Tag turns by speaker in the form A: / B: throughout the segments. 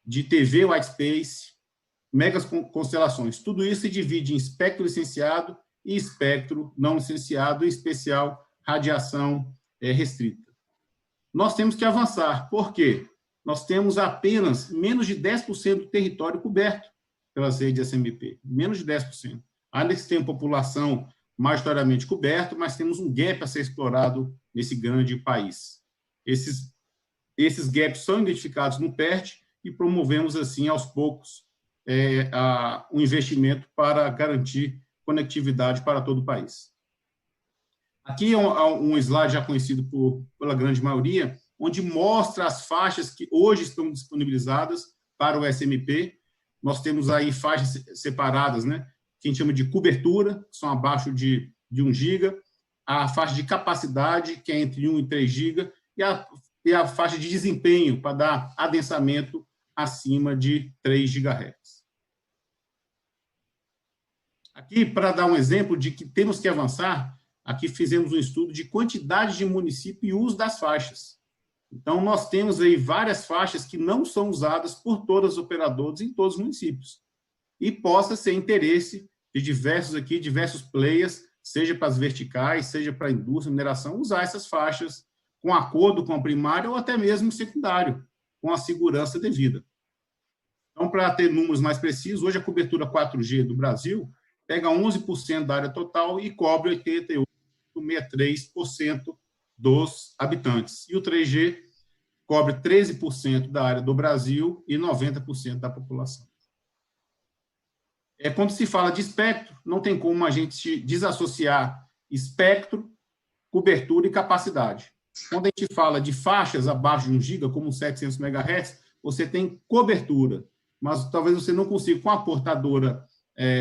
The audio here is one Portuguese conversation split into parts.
A: de TV white space, megas constelações. Tudo isso se divide em espectro licenciado e espectro não licenciado, em especial radiação restrita. Nós temos que avançar. Por quê? Nós temos apenas menos de 10% do território coberto pelas redes SMP. Menos de 10%. Ainda que tenha população majoritariamente coberta, mas temos um gap a ser explorado nesse grande país. Esses gaps são identificados no PERT e promovemos, assim, aos poucos, um investimento para garantir conectividade para todo o país. Aqui é um slide já conhecido pela grande maioria, onde mostra as faixas que hoje estão disponibilizadas para o SMP. Nós temos aí faixas separadas, né, que a gente chama de cobertura, que são abaixo de 1 GB, a faixa de capacidade, que é entre 1 e 3 GB, e a faixa de desempenho, para dar adensamento acima de 3 GHz. Aqui, para dar um exemplo de que temos que avançar, aqui fizemos um estudo de quantidade de município e uso das faixas. Então, nós temos aí várias faixas que não são usadas por todas as operadoras em todos os municípios. E possa ser interesse de diversos players, seja para as verticais, seja para a indústria, mineração, usar essas faixas com acordo com a primária ou até mesmo secundário, com a segurança devida. Então, para ter números mais precisos, hoje a cobertura 4G do Brasil pega 11% da área total e cobre 88,63% dos habitantes. E o 3G cobre 13% da área do Brasil e 90% da população. Quando se fala de espectro, não tem como a gente desassociar espectro, cobertura e capacidade. Quando a gente fala de faixas abaixo de 1 GB, como 700 MHz, você tem cobertura, mas talvez você não consiga, com a portadora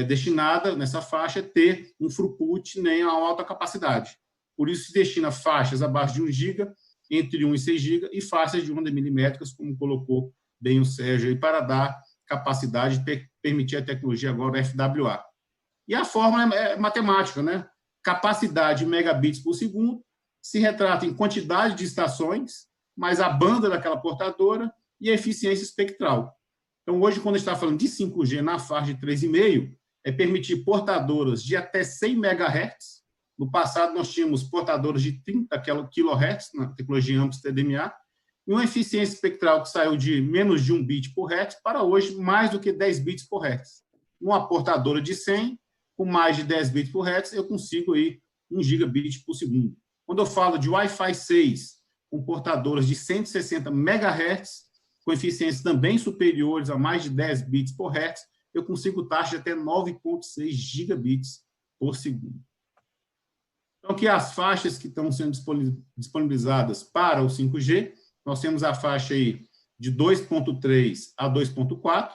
A: destinada nessa faixa, ter um throughput nem uma alta capacidade. Por isso se destina faixas abaixo de 1 GB, entre 1 e 6 GB, e faixas de onda milimétricas, como colocou bem o Sérgio aí, para dar capacidade de permitir a tecnologia agora FWA. E a fórmula é matemática, né? Capacidade em megabits por segundo se retrata em quantidade de estações, mais a banda daquela portadora e a eficiência espectral. Então, hoje, quando a gente está falando de 5G na faixa de 3,5, é permitir portadoras de até 100 MHz. No passado, nós tínhamos portadoras de 30 kHz, na tecnologia AMPS TDMA, e uma eficiência espectral que saiu de menos de 1 bit por hertz para hoje mais do que 10 bits por hertz. Uma portadora de 100, com mais de 10 bits por hertz, eu consigo aí 1 gigabit por segundo. Quando eu falo de Wi-Fi 6, com portadoras de 160 MHz, com eficiências também superiores a mais de 10 bits por hertz, eu consigo taxa de até 9,6 gigabits por segundo. Então, aqui as faixas que estão sendo disponibilizadas para o 5G, nós temos a faixa aí de 2.3 a 2.4,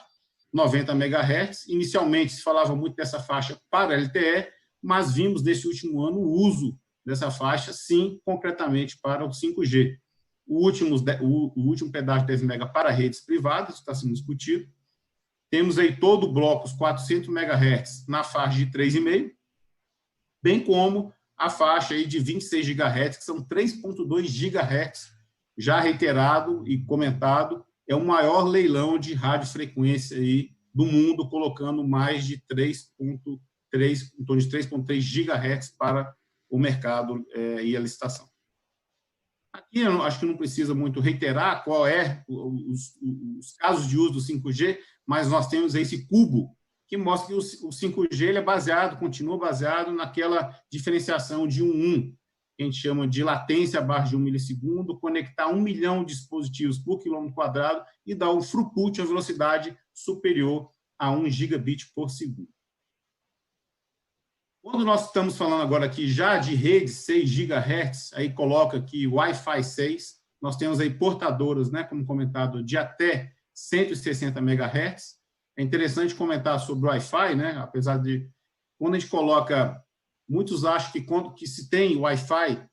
A: 90 MHz. Inicialmente, se falava muito dessa faixa para LTE, mas vimos nesse último ano o uso dessa faixa, sim, concretamente para o 5G. O último pedaço de 10 MB para redes privadas está sendo discutido. Temos aí todo o bloco, os 400 MHz, na faixa de 3,5, bem como a faixa aí de 26 GHz, que são 3,2 GHz, já reiterado e comentado, é o maior leilão de radiofrequência aí do mundo, colocando mais de 3,3, em torno de 3,3 GHz para o mercado e a licitação. Aqui eu acho que não precisa muito reiterar qual é os casos de uso do 5G, mas nós temos esse cubo que mostra que o 5G ele é baseado, continua baseado naquela diferenciação de 1,1, que a gente chama de latência abaixo de 1 milissegundo, conectar 1 milhão de dispositivos por quilômetro quadrado e dar um throughput, uma velocidade superior a 1 gigabit por segundo. Quando nós estamos falando agora aqui já de rede 6 GHz, aí coloca aqui Wi-Fi 6, nós temos aí portadoras, né, como comentado, de até 160 MHz. É interessante comentar sobre o Wi-Fi, né, apesar de, quando a gente coloca, muitos acham que se tem Wi-Fi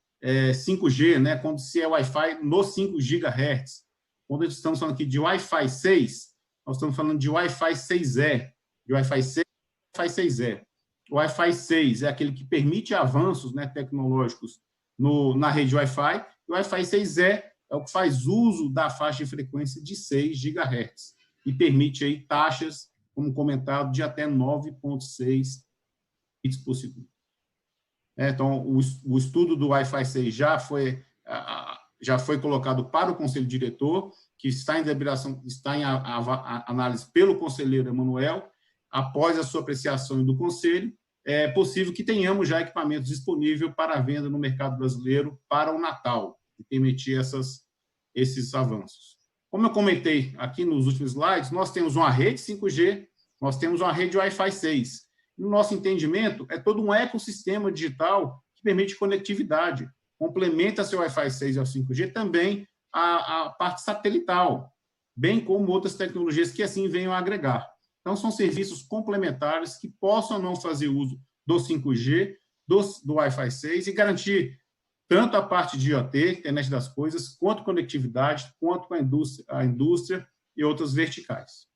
A: 5G, né, quando se é Wi-Fi no 5 GHz. Quando estamos falando aqui de Wi-Fi 6, nós estamos falando de Wi-Fi 6E, de Wi-Fi 6 e Wi-Fi 6E. O Wi-Fi 6 é aquele que permite avanços, né, tecnológicos na rede Wi-Fi, e o Wi-Fi 6E é o que faz uso da faixa de frequência de 6 GHz. e permite aí taxas, como comentado, de até 9,6 bits por segundo. Então, o estudo do Wi-Fi 6 já foi colocado para o Conselho Diretor, que está em deliberação, está em análise pelo conselheiro Emanuel. Após a sua apreciação do Conselho, é possível que tenhamos já equipamentos disponíveis para venda no mercado brasileiro para o Natal, e permitir esses avanços. Como eu comentei aqui nos últimos slides, nós temos uma rede 5G, nós temos uma rede Wi-Fi 6. No nosso entendimento, é todo um ecossistema digital que permite conectividade, complementa seu Wi-Fi 6 ao 5G também a parte satelital, bem como outras tecnologias que assim venham a agregar. Então, são serviços complementares que possam não fazer uso do 5G, do Wi-Fi 6 e garantir tanto a parte de IoT, internet das coisas, quanto conectividade, quanto com a indústria e outras verticais.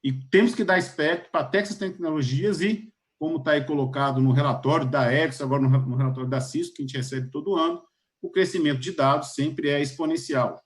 A: E temos que dar espectro para essas tecnologias e, como está aí colocado no relatório da Ericsson, agora no relatório da Cisco, que a gente recebe todo ano, o crescimento de dados sempre é exponencial.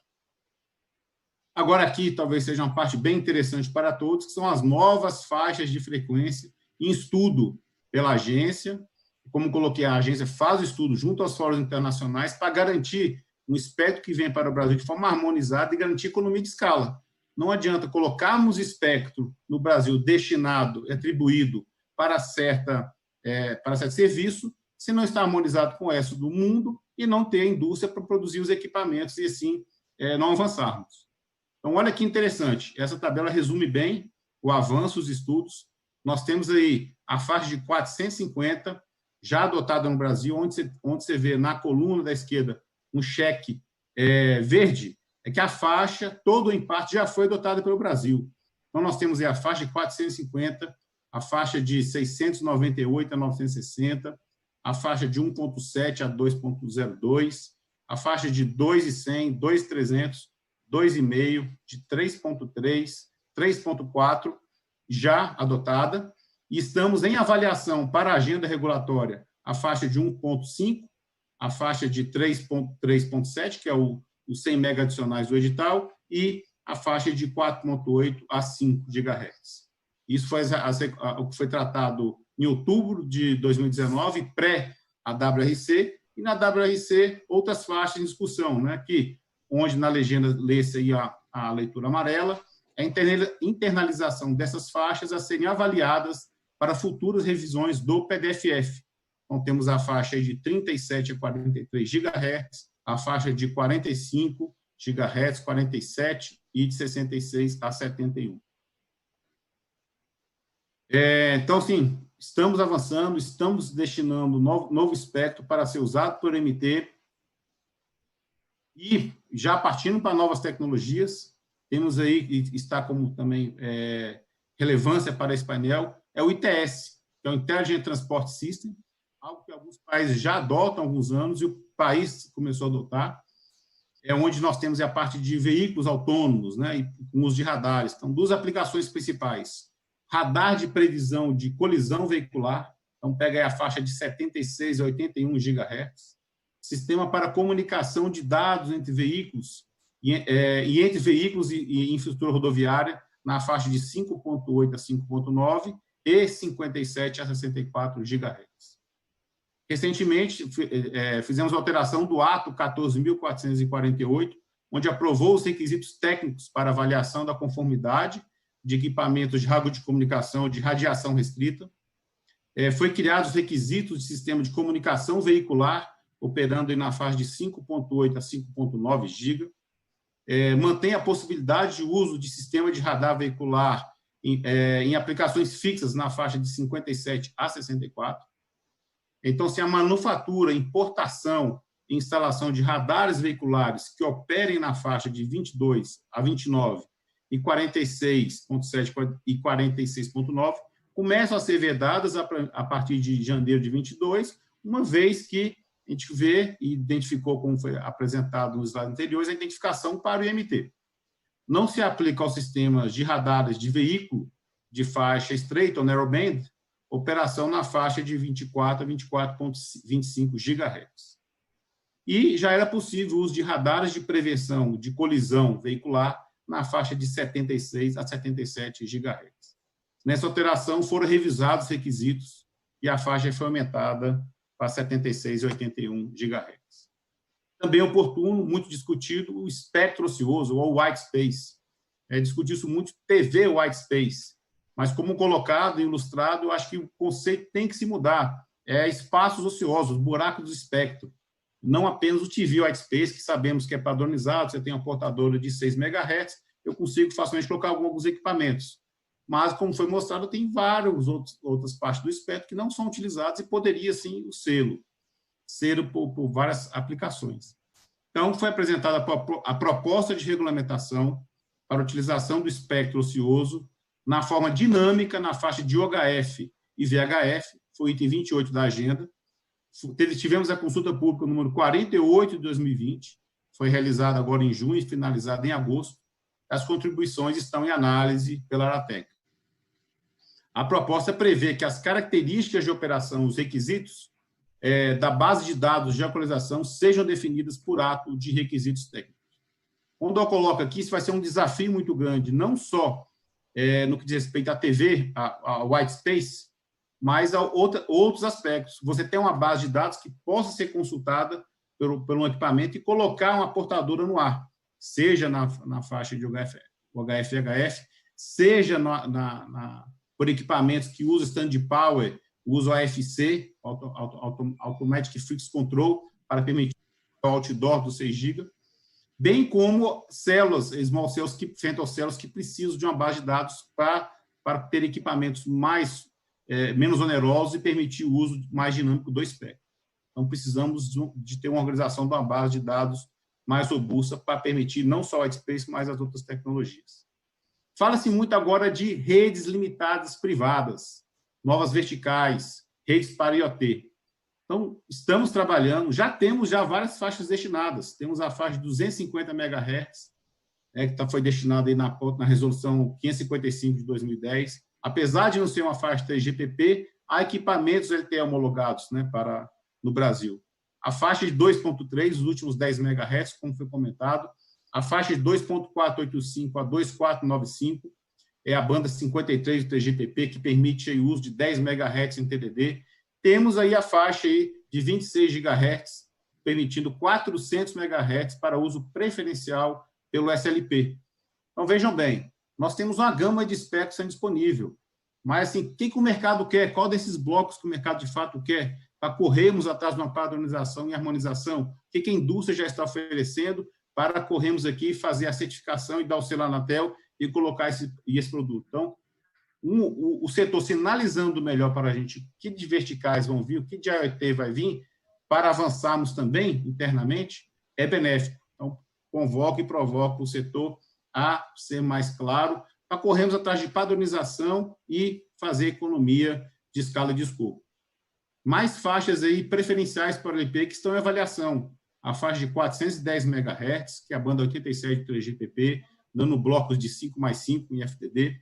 A: Agora aqui, talvez seja uma parte bem interessante para todos, que são as novas faixas de frequência em estudo pela agência. Como coloquei, a agência faz o estudo junto aos fóruns internacionais para garantir um espectro que vem para o Brasil de forma harmonizada e garantir economia de escala. Não adianta colocarmos espectro no Brasil destinado, atribuído para certo serviço, se não está harmonizado com o resto do mundo e não ter a indústria para produzir os equipamentos e, assim, não avançarmos. Então, olha que interessante. Essa tabela resume bem o avanço, os estudos. Nós temos aí a faixa de 450, já adotada no Brasil, onde você vê na coluna da esquerda um cheque verde, é que a faixa, todo em parte, já foi adotada pelo Brasil. Então, nós temos aí a faixa de 450, a faixa de 698 a 960, a faixa de 1.7 a 2.02, a faixa de 2.100, 2.300, 2,5, de 3.3, 3.4, já adotada, e estamos em avaliação para a agenda regulatória a faixa de 1.5, a faixa de 3.7, que é os 100 MB adicionais do edital, e a faixa de 4.8 a 5 GHz. Isso foi o que foi tratado em outubro de 2019, pré a WRC, e na WRC outras faixas em discussão, né, onde na legenda lê-se aí a leitura amarela, a internalização dessas faixas a serem avaliadas para futuras revisões do PDFF. Então, temos a faixa de 37 a 43 GHz, a faixa de 45 GHz, 47 e de 66 a 71. Então, sim, estamos avançando, estamos destinando novo espectro para ser usado por MT e já partindo para novas tecnologias, temos aí, e está como também relevância para esse painel, é o ITS, que é o Intelligent Transport System, algo que alguns países já adotam há alguns anos e o país começou a adotar, onde nós temos a parte de veículos autônomos, né, e com uso de radares. Então, duas aplicações principais: radar de previsão de colisão veicular, então pega aí a faixa de 76 a 81 GHz, sistema para comunicação de dados entre veículos e entre veículos e infraestrutura rodoviária na faixa de 5.8 a 5.9 e 57 a 64 GHz. Recentemente, fizemos a alteração do ato 14.448, onde aprovou os requisitos técnicos para avaliação da conformidade de equipamentos de radiocomunicação de radiação restrita. Foi criados os requisitos de sistema de comunicação veicular, operando na faixa de 5.8 a 5.9 GB. Mantém a possibilidade de uso de sistema de radar veicular em aplicações fixas na faixa de 57 a 64. Então, se a manufatura, importação e instalação de radares veiculares que operem na faixa de 22 a 29 e 46.7 e 46.9 começam a ser vedadas a partir de janeiro de 22, uma vez que a gente vê e identificou, como foi apresentado nos slides anteriores, a identificação para o IMT. Não se aplica aos sistemas de radares de veículo de faixa estreita ou narrowband, operação na faixa de 24 a 24.25 GHz. E já era possível o uso de radares de prevenção de colisão veicular na faixa de 76 a 77 GHz. Nessa alteração, foram revisados os requisitos e a faixa foi aumentada para 76 e 81 GHz. Também é oportuno, muito discutido, o espectro ocioso, ou white space. Discutiu-se muito TV white space, mas como colocado e ilustrado, eu acho que o conceito tem que se mudar. Espaços ociosos, buracos do espectro. Não apenas o TV white space, que sabemos que é padronizado, você tem uma portadora de 6 MHz, eu consigo facilmente colocar alguns equipamentos. Mas, como foi mostrado, tem várias outras partes do espectro que não são utilizadas e poderia, sim, o selo por várias aplicações. Então, foi apresentada a proposta de regulamentação para a utilização do espectro ocioso na forma dinâmica na faixa de OHF e VHF, foi o item 28 da agenda. Tivemos a consulta pública número 48 de 2020, foi realizada agora em junho e finalizada em agosto. As contribuições estão em análise pela Aratec. A proposta prevê que as características de operação, os requisitos da base de dados de atualização sejam definidas por ato de requisitos técnicos. Quando eu coloco aqui, isso vai ser um desafio muito grande, não só no que diz respeito à TV, a white space, mas a outros aspectos. Você tem uma base de dados que possa ser consultada pelo equipamento e colocar uma portadora no ar, seja na faixa de HF, seja por equipamentos que usam stand power, usam AFC, Automatic Fixed Control, para permitir o outdoor do 6 GB, bem como células, small cells, femtocélulas que precisam de uma base de dados para ter equipamentos menos onerosos e permitir o uso mais dinâmico do espectro. Então, precisamos de ter uma organização de uma base de dados mais robusta para permitir não só o white space, mas as outras tecnologias. Fala-se muito agora de redes limitadas privadas, novas verticais, redes para IoT. Então, estamos trabalhando, temos várias faixas destinadas. Temos a faixa de 250 MHz, que foi destinada aí na resolução 555 de 2010. Apesar de não ser uma faixa 3GPP, há equipamentos LTE homologados, né, no Brasil. A faixa de 2.3, os últimos 10 MHz, como foi comentado. A faixa de 2.485 a 2.495 é a banda 53 do 3GPP, que permite aí o uso de 10 MHz em TDD. Temos aí a faixa aí de 26 GHz, permitindo 400 MHz para uso preferencial pelo SLP. Então, vejam bem, nós temos uma gama de espectros sendo disponível, mas assim, o que o mercado quer? Qual desses blocos que o mercado de fato quer? Para corrermos atrás de uma padronização e harmonização? O que a indústria já está oferecendo para corrermos aqui, fazer a certificação e dar o selo Anatel e colocar esse produto? Então, o setor sinalizando melhor para a gente que de verticais vão vir, o que de IoT vai vir, para avançarmos também internamente, é benéfico. Então, convoco e provoco o setor a ser mais claro, para corrermos atrás de padronização e fazer economia de escala de escopo. Mais faixas aí preferenciais para o LP que estão em avaliação. A faixa de 410 MHz, que é a banda 87 do 3GPP, dando blocos de 5+5 em FDD.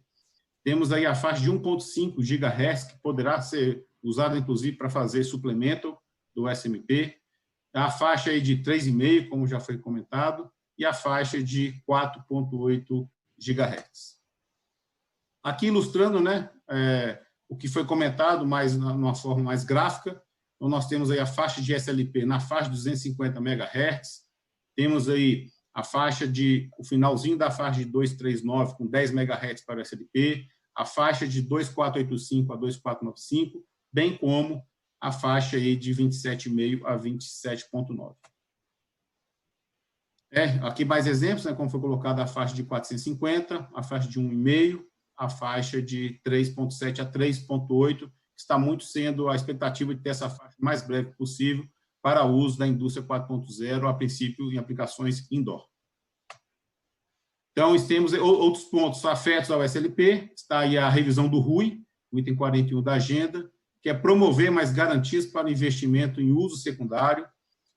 A: Temos aí a faixa de 1.5 GHz, que poderá ser usada, inclusive, para fazer suplemento do SMP. A faixa aí de 3,5, como já foi comentado, e a faixa de 4.8 GHz. Aqui ilustrando, né, o que foi comentado, mas numa forma mais gráfica. Então, nós temos aí a faixa de SLP na faixa de 250 MHz, temos aí o finalzinho da faixa de 239 com 10 MHz para o SLP, a faixa de 2.485 a 2.495, bem como a faixa aí de 27,5 a 27,9. Aqui mais exemplos, né, como foi colocada a faixa de 450, a faixa de 1,5, a faixa de 3.7 a 3.8, que está muito sendo a expectativa de ter essa faixa o mais breve possível para uso da indústria 4.0, a princípio em aplicações indoor. Então, temos outros pontos afetos ao SLP, está aí a revisão do RUI, o item 41 da agenda, que é promover mais garantias para o investimento em uso secundário,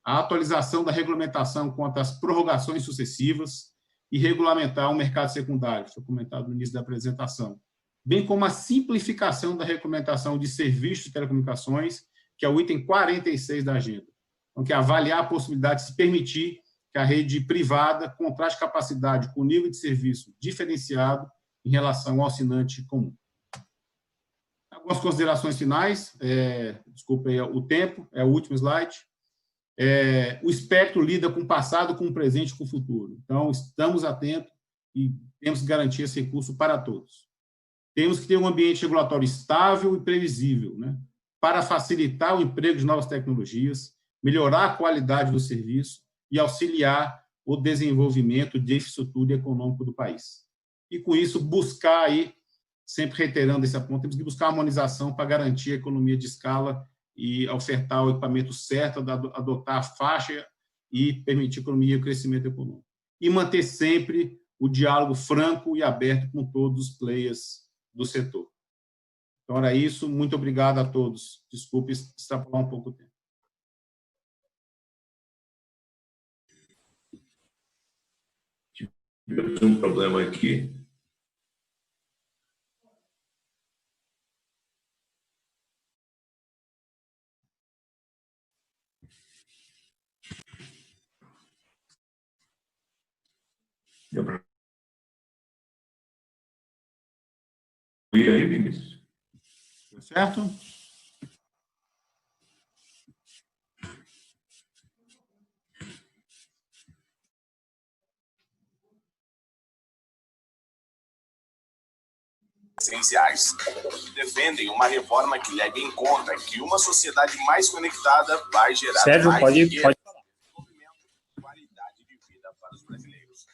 A: a atualização da regulamentação quanto às prorrogações sucessivas e regulamentar o mercado secundário, foi comentado no início da apresentação, bem como a simplificação da regulamentação de serviços de telecomunicações, que é o item 46 da agenda. Então, que é avaliar a possibilidade de se permitir que a rede privada contraste capacidade com nível de serviço diferenciado em relação ao assinante comum. Algumas considerações finais, desculpa aí o tempo, é o último slide. O espectro lida com o passado, com o presente e com o futuro. Então, estamos atentos e temos que garantir esse recurso para todos. Temos que ter um ambiente regulatório estável e previsível, né, para facilitar o emprego de novas tecnologias, melhorar a qualidade do serviço e auxiliar o desenvolvimento de infraestrutura econômica do país. E, com isso, buscar aí, sempre reiterando esse ponto, temos que buscar harmonização para garantir a economia de escala e ofertar o equipamento certo, adotar a faixa e permitir a economia e o crescimento econômico. E manter sempre o diálogo franco e aberto com todos os players do setor. Então, era isso. Muito obrigado a todos. Desculpe extrapolar um pouco o tempo.
B: Tivemos um problema aqui. Deu para ouvir aí, Vinícius?
A: Certo?
C: Essenciais defendem uma reforma que leve em conta que uma sociedade mais conectada vai gerar
D: Sérgio,
C: mais
D: pode
C: desenvolvimento e qualidade de vida para os brasileiros.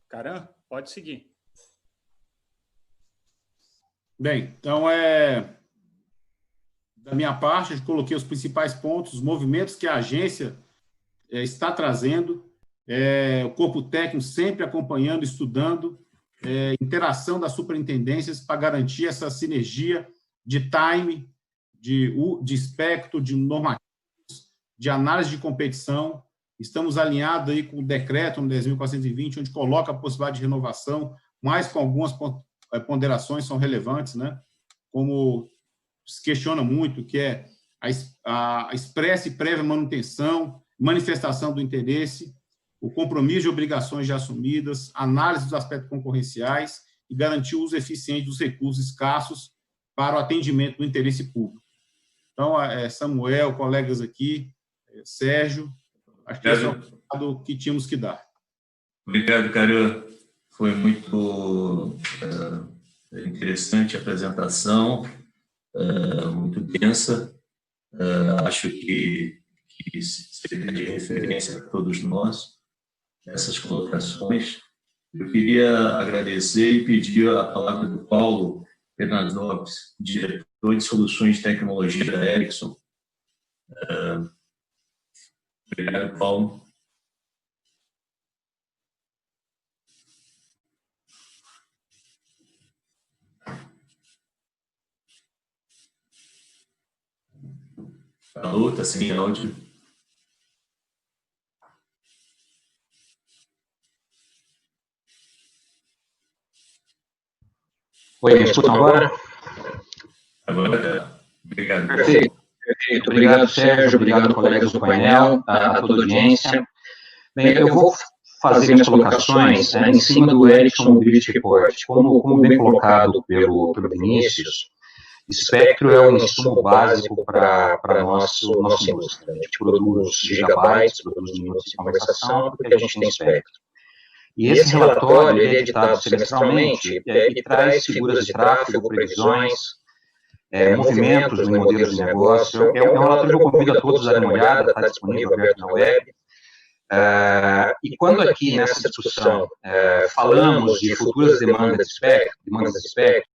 D: Caram, pode seguir.
A: Bem, então, da minha parte, eu coloquei os principais pontos, os movimentos que a agência está trazendo, o corpo técnico sempre acompanhando, estudando, interação das superintendências para garantir essa sinergia de time, de espectro, de normativos, de análise de competição. Estamos alinhados aí com o decreto no 10.420, onde coloca a possibilidade de renovação, mas com algumas ponderações são relevantes, né? Como se questiona muito, que é a expressa e prévia manutenção, manifestação do interesse, o compromisso de obrigações já assumidas, análise dos aspectos concorrenciais e garantir o uso eficiente dos recursos escassos para o atendimento do interesse público. Então, Samuel, colegas aqui, Sérgio, acho que esse é o recado que tínhamos que dar.
B: Obrigado, Caran. Foi muito interessante a apresentação, muito densa. Acho que seria de referência para todos nós essas colocações. Eu queria agradecer e pedir a palavra do Paulo Bernardovski, diretor de Soluções de Tecnologia da Ericsson. Obrigado, Paulo. Alô, está sem áudio.
E: Oi, me escutam agora?
B: Agora, obrigado.
E: Perfeito. Obrigado, Sérgio. Obrigado, colegas do painel, a toda a audiência. Bem, eu vou fazer minhas colocações em cima do Ericsson Mobility Report. Como bem colocado pelo Vinícius, espectro é um insumo básico para a nossa indústria. A gente produz gigabytes, produz minutos de conversação, porque a gente tem espectro. E esse relatório ele é editado semestralmente e traz figuras de tráfego, previsões, movimentos em modelos de negócio. É um relatório que eu convido a todos a darem uma olhada, está disponível aberto na web. E quando aqui nessa discussão falamos de futuras demandas de espectro,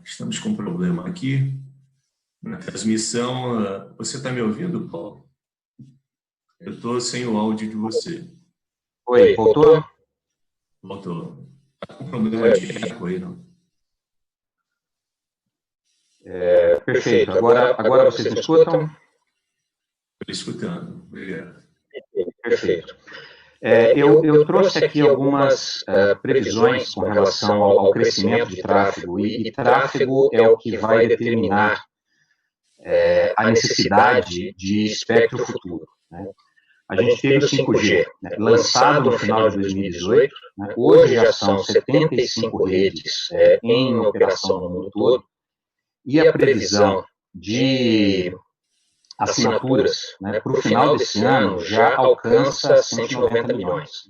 B: Estamos com um problema aqui na transmissão. Você está me ouvindo, Paulo? Eu estou sem o áudio de você.
E: Oi, voltou?
B: Voltou. Está com problema de eco aí, não?
E: Perfeito. Agora vocês me escutam?
B: Estou escutando. Obrigado.
E: Perfeito. Eu trouxe aqui algumas previsões com relação ao crescimento de tráfego, e tráfego é o que vai determinar a necessidade de espectro futuro, né? A gente teve o 5G, né, lançado no final de 2018, né, hoje já são 75 redes em operação no mundo todo, e a previsão de assinaturas, né, para o final desse ano já alcança 190 milhões.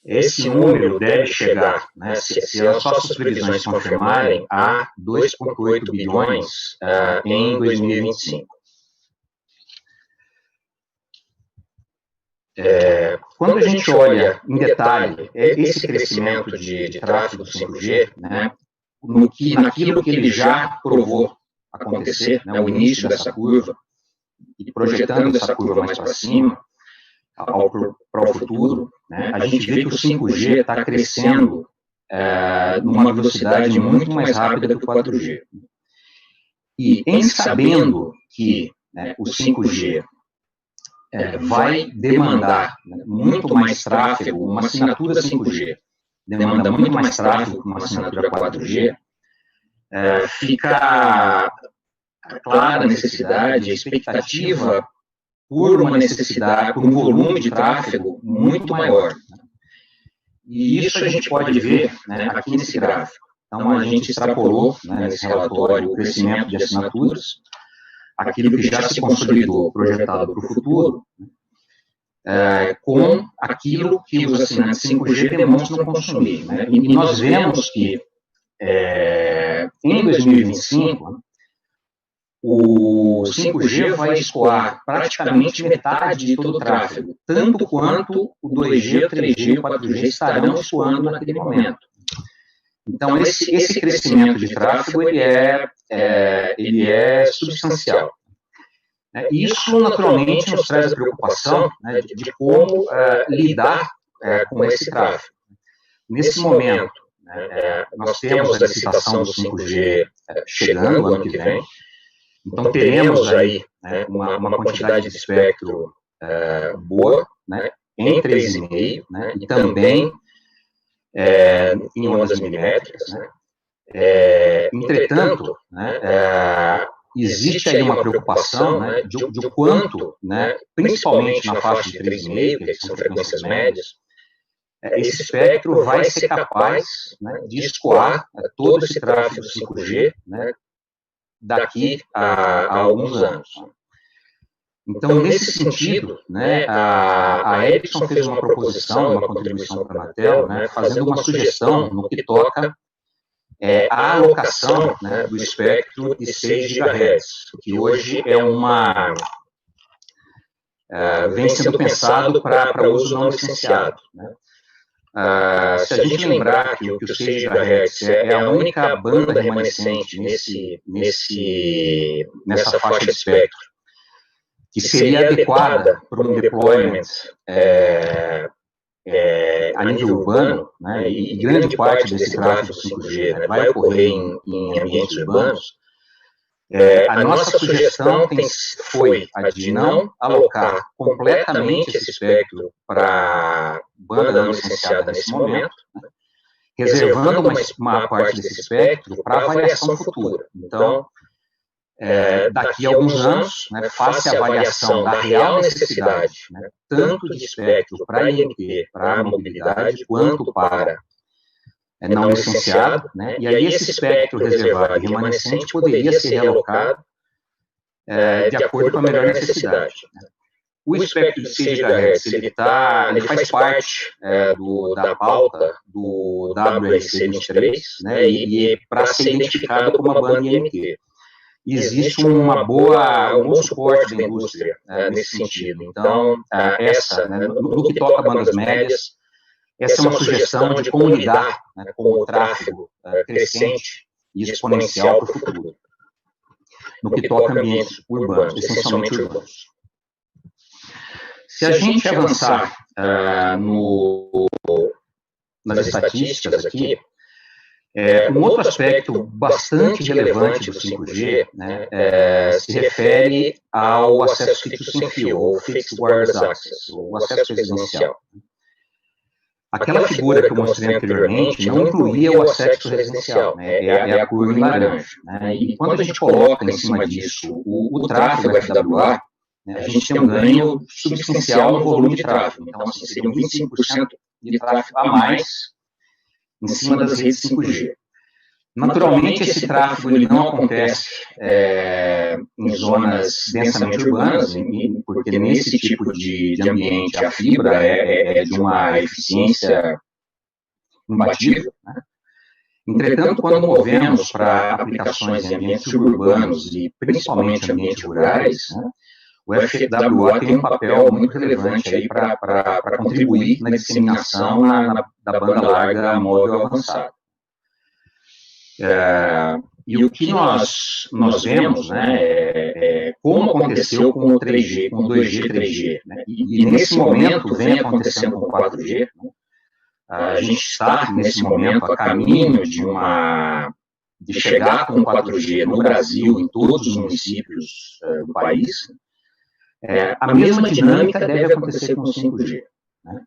E: Esse número deve chegar, né, se as nossas previsões se confirmarem, a 2,8 bilhões em 2025. Quando a gente olha em detalhe esse crescimento de tráfego 5G, né, naquilo que ele já provou acontecer, né, o início dessa curva, e projetando essa curva mais para cima, para o futuro, né, a gente vê que o 5G está crescendo numa velocidade muito mais rápida que o 4G. E em sabendo que, né, o 5G vai demandar, né, muito mais tráfego, uma assinatura 5G demanda muito mais tráfego que uma assinatura 4G, fica clara a necessidade, a expectativa por uma necessidade, por um volume de tráfego muito maior. Né? E isso a gente pode ver, né, aqui nesse gráfico. Então, a gente extrapolou, né, nesse relatório o crescimento de assinaturas, aquilo que já se consolidou, projetado para o futuro, com aquilo que os assinantes 5G demonstram consumir. Né? E nós vemos que, em 2025, o 5G vai escoar praticamente metade de todo o tráfego, tanto quanto o 2G, o 3G e o 4G estarão escoando naquele momento. Então, esse crescimento de tráfego, ele é substancial. Isso, naturalmente, nos traz a preocupação, né, de como lidar com esse tráfego. Nesse momento, né, nós temos a licitação do 5G chegando ano que vem, então teremos aí, né, uma quantidade de espectro boa, né, em 3,5, né, e também em ondas milimétricas, né. Entretanto, né, existe aí uma preocupação, né, de quanto, né, principalmente na faixa de 3,5, que são frequências médias, esse espectro vai ser capaz, né, de escoar todo esse tráfego 5G, né, daqui a alguns anos. Então, nesse sentido, né, a Ericsson fez uma proposição, uma contribuição para a Anatel, né, fazendo uma sugestão no que toca a alocação, né, do espectro de 6 GHz, que hoje vem sendo pensado para uso não licenciado. Né. Se a gente lembrar que o 6 GHz é a única banda remanescente nessa faixa de espectro, que seria adequada para um deployment a nível urbano, né, e grande parte desse tráfego 5G, né, vai ocorrer em ambientes urbanos, a nossa sugestão foi a de não alocar completamente esse espectro para banda não licenciada nesse momento, né, reservando uma parte desse espectro para avaliação futura. Então, daqui a alguns anos, né, face a avaliação da real necessidade, né, tanto de espectro para INP, para mobilidade, quanto para não licenciado, né, e aí esse espectro reservado e remanescente poderia ser realocado de acordo com a melhor necessidade. O espectro de 6 GHz, ele faz parte da pauta do WRC 23, né, e para ser identificado como uma banda IMT. E existe um bom suporte da indústria nesse sentido. Então, né, no que toca a bandas médias, essa é uma sugestão de como lidar, né, com o tráfego crescente e exponencial para o futuro, no que toca a ambientes urbanos, essencialmente urbanos. Se a gente avançar nas estatísticas aqui, um outro aspecto bastante relevante do 5G, né, se refere ao acesso fixo sem fio, ou Fixed Wireless Access, o acesso residencial. Aquela figura que eu mostrei anteriormente não incluía o acesso residencial, né, é a curva em laranja. Né, e quando a gente coloca em cima disso o tráfego FWA, né, a gente tem um ganho substancial no volume de tráfego. Então, assim, seriam 25% de tráfego a mais em cima das redes 5G. Naturalmente, esse tráfego ele não acontece em zonas densamente urbanas, porque nesse tipo de ambiente a fibra é de uma eficiência imbatível. Né? Entretanto, quando movemos para aplicações em ambientes suburbanos e principalmente ambientes rurais, né, o FWA tem um papel muito relevante aí para contribuir na disseminação da banda larga móvel avançada. E o que nós vemos, né, como aconteceu com o 3G, com o 2G, 3G, né, e nesse momento vem acontecendo com o 4G, né, a gente está, nesse momento, a caminho de chegar com o 4G no Brasil, em todos os municípios do país. A mesma dinâmica deve acontecer com o 5G. Né?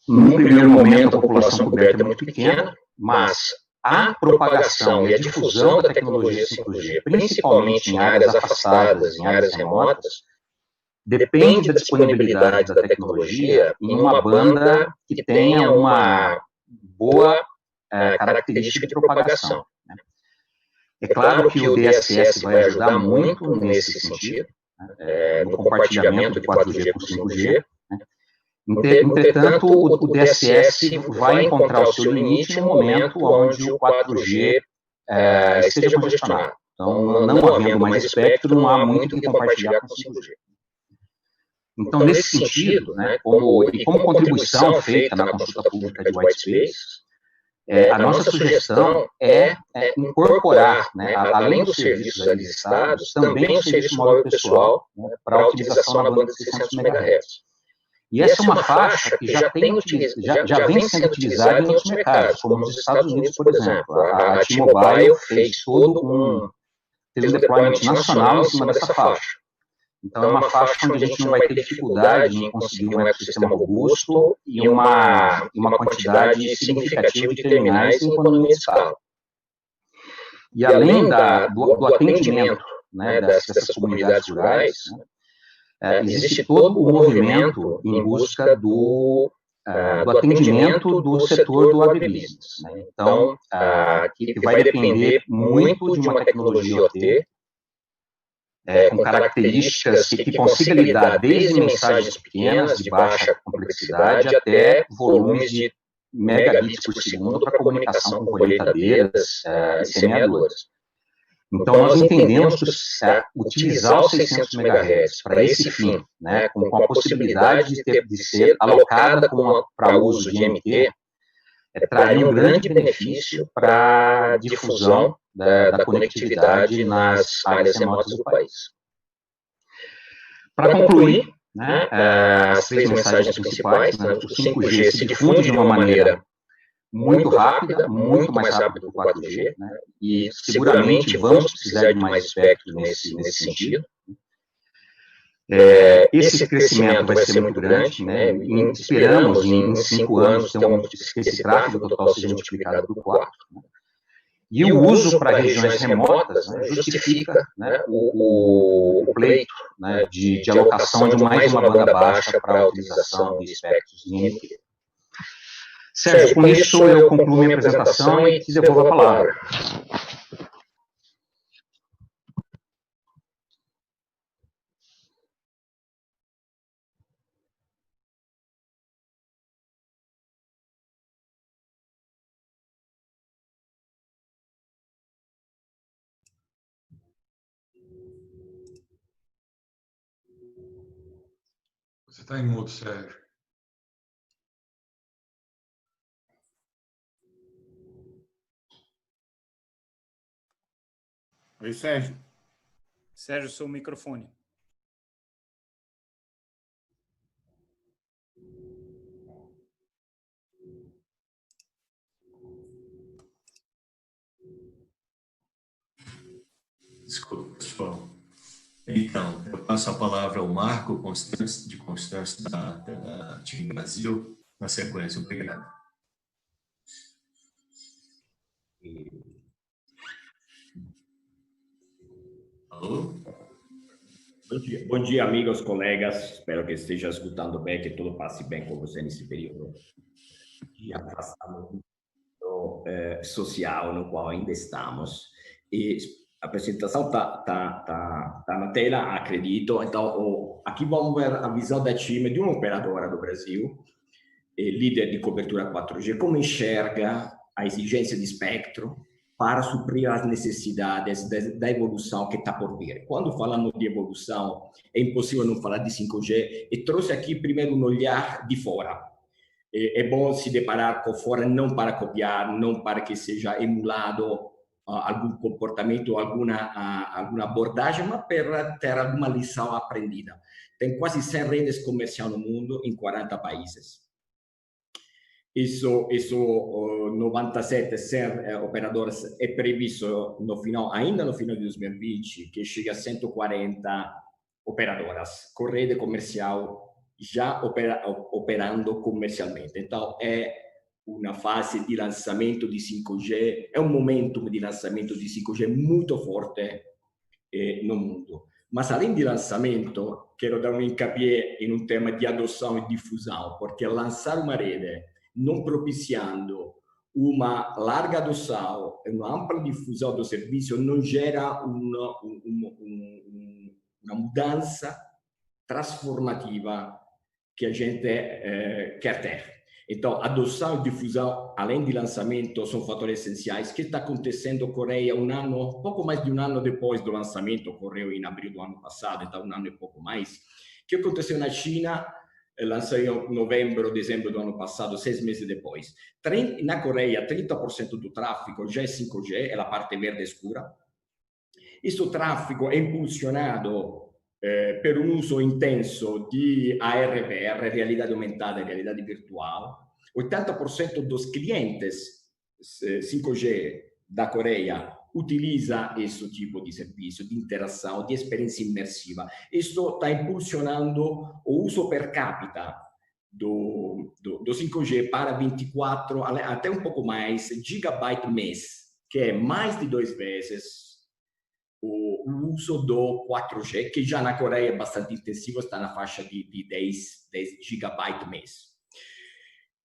E: Num primeiro momento, a população coberta é muito pequena, mas a propagação e a difusão da tecnologia 5G, principalmente em áreas afastadas, em áreas remotas, depende da disponibilidade da tecnologia em uma banda que tenha uma boa característica de propagação. Né? É claro que o DSS vai ajudar muito nesse sentido, no compartilhamento de 4G com 5G. Né? Entretanto, o DSS vai encontrar o seu limite no momento onde o 4G esteja congestionado. Então, não havendo mais espectro, não há muito o que compartilhar com 5G. Então, nesse sentido, né, como contribuição feita na consulta pública de White Space, a nossa sugestão é incorporar, né, além dos serviços ali listados, também o serviço móvel pessoal, né, para a utilização na banda de 600 MHz. E essa é uma faixa que já vem sendo utilizada em outros mercados, como nos Estados Unidos, por exemplo. A T-Mobile fez um deployment nacional em cima dessa faixa. Então, é uma faixa onde a gente não vai ter dificuldade em conseguir um ecossistema robusto e uma quantidade significativa de terminais em economia de escala. E além do atendimento, né, dessas comunidades rurais, né, existe todo o movimento em busca do atendimento do setor do agribusiness. Né? Então, que vai depender muito de uma tecnologia OT, com características que consiga lidar desde mensagens pequenas, de baixa complexidade, até volumes de megabits por segundo para comunicação com colheitadeiras e semeadoras. Então, nós entendemos que utilizar os 600 MHz para esse fim, né, com a possibilidade de ser alocada para uso de MT, traria um grande benefício para a difusão da conectividade nas áreas remotas do país. Para concluir, né, as três mensagens principais, né, o 5G se difunde de uma maneira muito rápida, muito mais rápida que o 4G, né, e seguramente vamos precisar de mais espectro nesse sentido. Esse crescimento vai ser muito grande, né, esperamos em 5 anos que esse tráfego total seja multiplicado por 4. Né, e o uso para regiões remotas, né, justifica, né, o pleito, né, de alocação de mais uma banda baixa para a utilização de espectros de NT. Sérgio, com isso eu concluo minha apresentação e te devolvo a palavra.
F: Você está em mudo, Sérgio.
A: Oi, Sérgio.
D: Sérgio, seu microfone.
B: Desculpa, pessoal. Então, eu passo a palavra ao Marco de Constância da TIM Brasil, na sequência. Obrigado. Alô?
G: Bom dia, amigos, colegas. Espero que esteja escutando bem, que tudo passe bem com você nesse período de afastamento social no qual ainda estamos. E a apresentação tá na tela, acredito. Então, aqui vamos ver a visão da TIM, de uma operadora do Brasil, líder de cobertura 4G, como enxerga a exigência de espectro para suprir as necessidades da evolução que está por vir. Quando falamos de evolução, é impossível não falar de 5G, e trouxe aqui primeiro um olhar de fora. É bom se deparar com fora, não para copiar, não para que seja emulado algum comportamento, alguma abordagem, mas para ter alguma lição aprendida. Tem quase 100 redes comerciais no mundo, em 40 países. Isso 97 operadores é previsto ainda no final de 2020, que chegue a 140 operadoras com rede comercial já operando comercialmente. Então, é uma fase de lançamento de 5G, é um momento de lançamento de 5G muito forte no mundo. Mas, além de lançamento, quero dar um encapié em um tema de adoção e difusão, porque lançar uma rede não propiciando uma larga adoção, uma ampla difusão do serviço, não gera uma mudança transformativa que a gente quer ter. Então, adoção e difusão, além de lançamento, são fatores essenciais. O que está acontecendo na Coreia pouco mais de um ano depois do lançamento, ocorreu em abril do ano passado, então um ano e pouco mais. O que aconteceu na China? Lançou em novembro, dezembro do ano passado, 6 meses depois. Na Coreia, 30% do tráfego já é 5G, é a parte verde escura. Esse tráfego é impulsionado per un uso intenso di AR/VR, realidade aumentada e realidade virtual. 80% dos clientes 5G da Coreia utiliza esse tipo de serviço, de interação, de experiência imersiva. Isso está impulsionando o uso per capita do 5G para 24, até um pouco mais, gigabyte mês, que é mais de 2 vezes o uso do 4G, que já na Coreia é bastante intensivo, está na faixa de 10 gigabyte mês.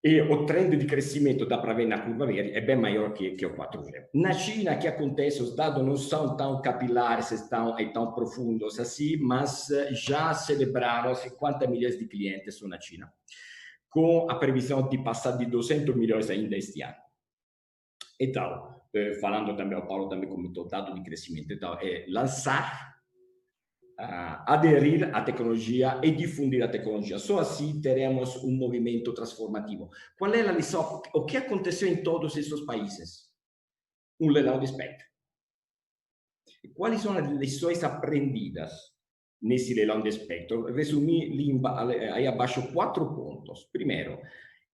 G: E o trend de crescimento, dá para ver na curva verde, é bem maior que o 4G. Na China, o que acontece? Os dados não são tão capilares e tão profundos assim, mas já celebraram 50 milhões de clientes na China, com a previsão de passar de 200 milhões ainda este ano. Então, falando também, o Paulo também comentou dado de crescimento, então, é lançar, aderir à tecnologia e difundir a tecnologia. Só assim teremos um movimento transformativo. Qual é a lição? O que aconteceu em todos esses países? Um leilão de espectro. E quais são as lições aprendidas nesse leilão de espectro? Resumi aí abaixo 4 pontos. Primeiro,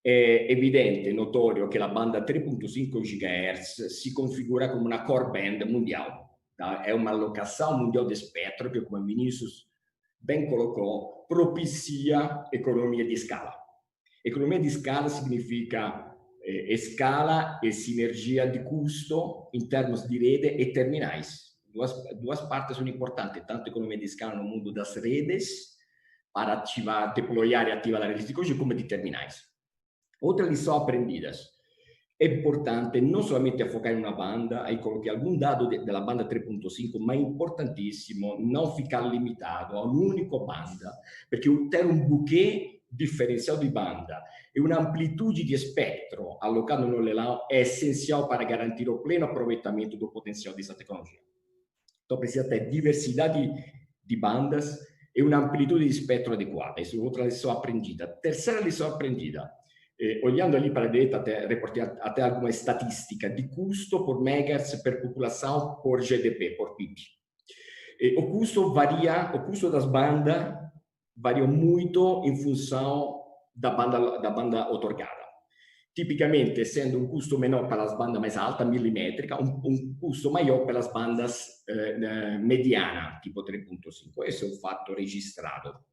G: è evidente, notorio, che la banda 3.5 GHz si configura come una core band mondiale. È un'allocação mundial de espectro que, como o Vinícius bem colocou, propicia economia de escala. Economia de escala significa escala e sinergia de custo em termos de rede e terminais. Duas partes são importantes, tanto economia de escala no mundo das redes, para deployar e ativar a rede de hoje, como de terminais. Outras lições aprendidas. É importante não somente focar em uma banda, aí coloquei algum dado da banda 3.5, mas é importantíssimo não ficar limitado a uma única banda, porque ter um buquê diferencial de banda e uma amplitude de espectro alocado no leilão é essencial para garantir o pleno aproveitamento do potencial dessa tecnologia. Então, precisa ter diversidade de bandas e uma amplitude de espectro adequada. Essa é outra lição aprendida. Terceira lição aprendida. Olhando ali para a direita, reportei até alguma estatística de custo por megahertz per população por GDP, por PIB. O custo varia, o custo das bandas varia muito em função da banda otorgada. tipicamente essendo un custo menor para las bandas más altas, milimétrica, un custo mayor para las bandas mediana, tipo 3.5. Eso es un fatto registrado.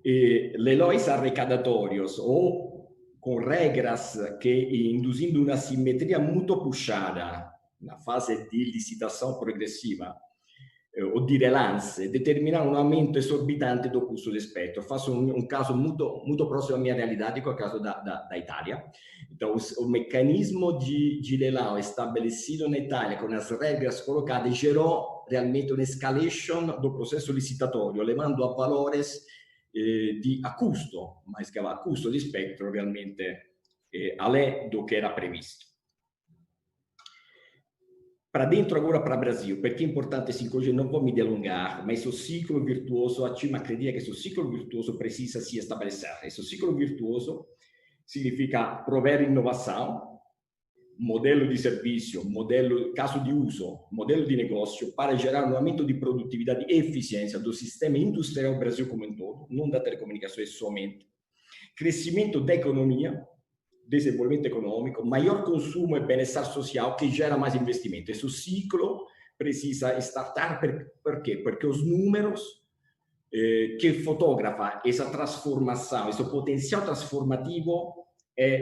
G: Le LOIs arrecadatorios o con reglas que induciendo una simetría muito puxada na fase di licitação progressiva o di relance, determinano un aumento esorbitante do custo do spettro. Faço um caso muito próximo à minha realidade, que é o caso da Itália. Então, o mecanismo de leilão estabelecido na Itália, com as regras colocadas, gerou realmente uma escalation do processo licitatório, levando a valores a custo, mas che va a custo di spettro realmente além do que era previsto. Para dentro agora para o Brasil, perché è importante 5G, non vou me delongar, mas o ciclo virtuoso, a CIMA acredita que o ciclo virtuoso precisa se estabelecer. Esse ciclo virtuoso significa prover inovação, modelo de serviço, modelo, caso de uso, modelo de negócio, para gerar um aumento de produtividade e eficiência do sistema industrial do Brasil como um todo, não da telecomunicações somente, crescimento da economia, desenvolvimento econômico, maior consumo e bem-estar social que gera mais investimento. Esse ciclo precisa startar por quê? Porque os números que fotografa essa transformação, esse potencial transformativo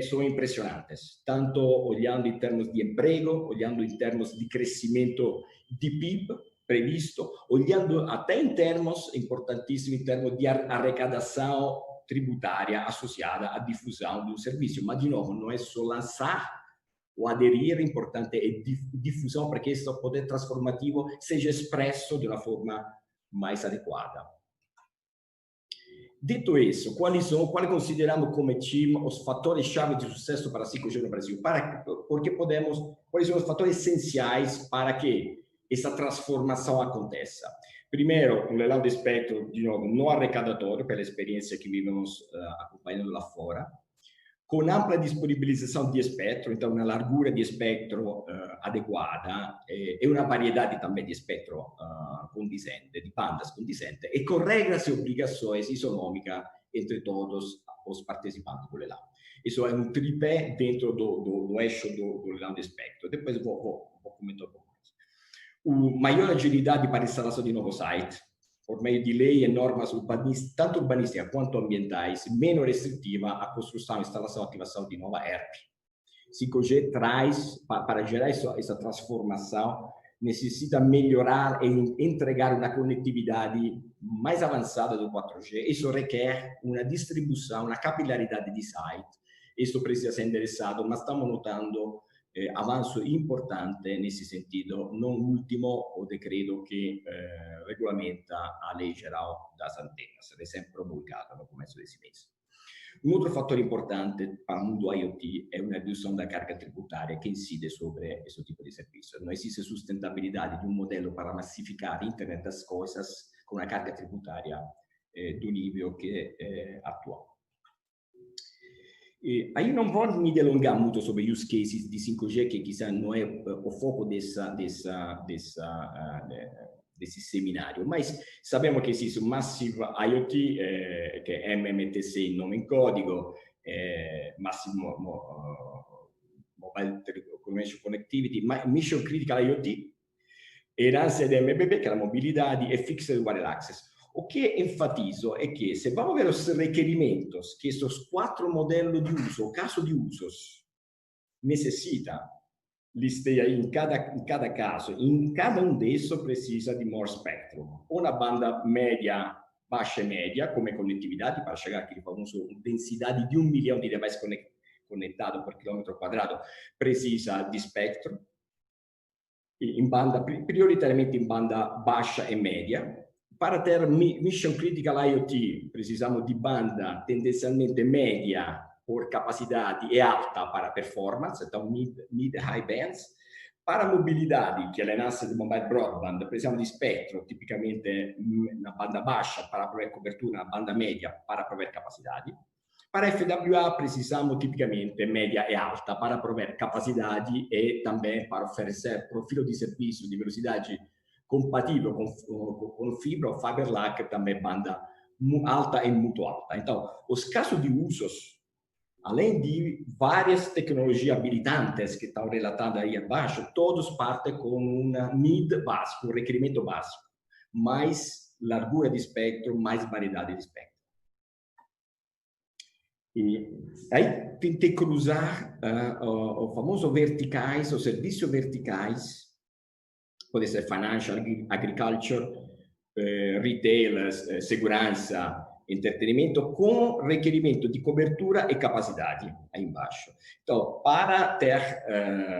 G: são impressionantes, tanto olhando em termos de emprego, olhando em termos de crescimento de PIB previsto, olhando até em termos, importantíssimo, em termos de arrecadação tributária associada à difusão do serviço. Mas, de novo, não é só lançar ou aderir, importante é difusão para que esse poder transformativo seja expresso de uma forma mais adequada. Dito isso, quais consideramos como time os fatores-chave de sucesso para a 5G no Brasil? Quais são os fatores essenciais para que essa transformação aconteça? Primeiro, um leilão de espectro, de novo, não arrecadatório, pela experiência que vivemos acompanhando lá fora, com ampla disponibilização de espectro, então uma largura de espectro adequada e uma variedade também de espectro condizente, de bandas condizentes, e com regras e obrigações econômicas entre todos os participantes do leilão. Isso é um tripé dentro do eixo do leilão de espectro. Depois vou comentar um pouco mais. Maior agilidade para a instalação de novo site, por meio de lei e normas tanto urbanísticas quanto ambientais, menos restritiva a construção, instalação e ativação de nova ERP. 5G traz, para gerar essa transformação, necessita melhorar e entregar uma conectividade mais avançada do 4G. Isso requer uma distribuição, uma capilaridade de site. Isso precisa ser endereçado, mas estamos notando avanço importante nesse sentido, non ultimo o decreto che regolamenta a lei geral das antenas, recém promulgado no começo desse mês. Um outro fator importante para o mundo IoT é uma redução da carga tributária que incide sobre esse tipo de serviço. Não existe sustentabilidade de um modelo para massificar a Internet das coisas com uma carga tributária do nível que é atual. Aí não vou me delongar muito sobre use cases de 5G, que quizá não é o foco desse seminário, mas sabemos que existe o Massive IoT, que é MMTC em nome em código, Massive Mobile Telecommunication Connectivity, Mission Critical IoT, herança de MBB, que é a mobilidade, e Fixed Wireless Access. O que enfatizo é que, se vamos ver os requerimentos que esses 4 modelos de uso, o caso de usos, necessita, listei aí em cada caso, em cada desses precisa de more spectrum. Uma banda média, baixa e média, como conectividade, para chegar àquele famoso densidade de 1 milhão de devices conectados por quilômetro quadrado, precisa de espectro, prioritariamente em banda baixa e média. Para ter Mission Critical IoT, precisamos de banda tendencialmente média por capacidade e alta para performance, então mid-high bands. Para mobilidade, que é a nasce de mobile broadband, precisamos de espectro, tipicamente na banda baixa para prover cobertura, na banda média para prover capacidade. Para FWA, precisamos tipicamente média e alta para prover capacidade e também para oferecer profilo de serviço de velocidade compatível com fibra ou fiber lag, também banda alta e muito alta. Então, os casos de usos além de várias tecnologias habilitantes que estão relatadas aí abaixo, todos partem com uma need básico, um requerimento básico, mais largura de espectro, mais variedade de espectro. E aí tentei cruzar o famoso verticais, o serviço verticais, pode ser financial, agriculture, retail, segurança, entretenimento, com requerimento de cobertura e capacidade aí embaixo. Então, para ter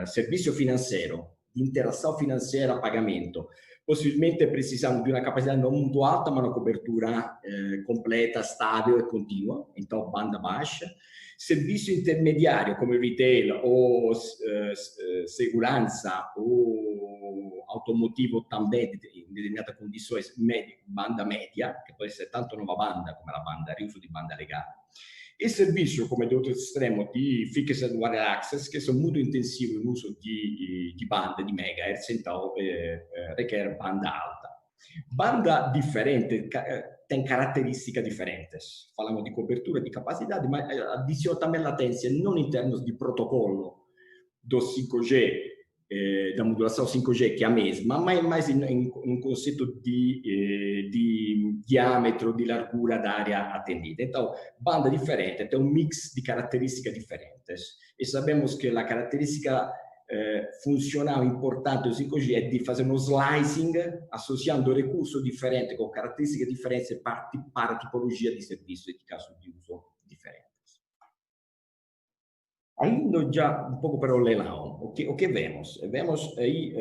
G: serviço financeiro, interação financeira, pagamento, possivelmente precisamos de uma capacidade não muito alta, ma uma cobertura completa, estável e contínua, então banda baixa. Serviço intermediário, come retail ou segurança ou automotivo também, em determinadas condições, banda média, que pode ser tanto nova banda come la banda, riuso di banda legale. E serviço, come l'altro estremo, di fixed wireless access, che sono molto intensivi in uso di banda, di megahertz, então requer banda alta. Banda differente tem características diferentes. Falamos de cobertura, de capacidade, mas adiciona também latência, não em termos de protocolo do 5G, da modulação 5G, que é a mesma, mas mais em um conceito de diâmetro, de largura da área atendida. Então, banda diferente, tem um mix de características diferentes. E sabemos que a característica funcional importante do 5G é de fazer um slicing, associando recursos diferentes com características diferentes para tipologia de serviço e de caso de uso diferentes. Indo já um pouco para o leilão, o que vemos? Vemos aí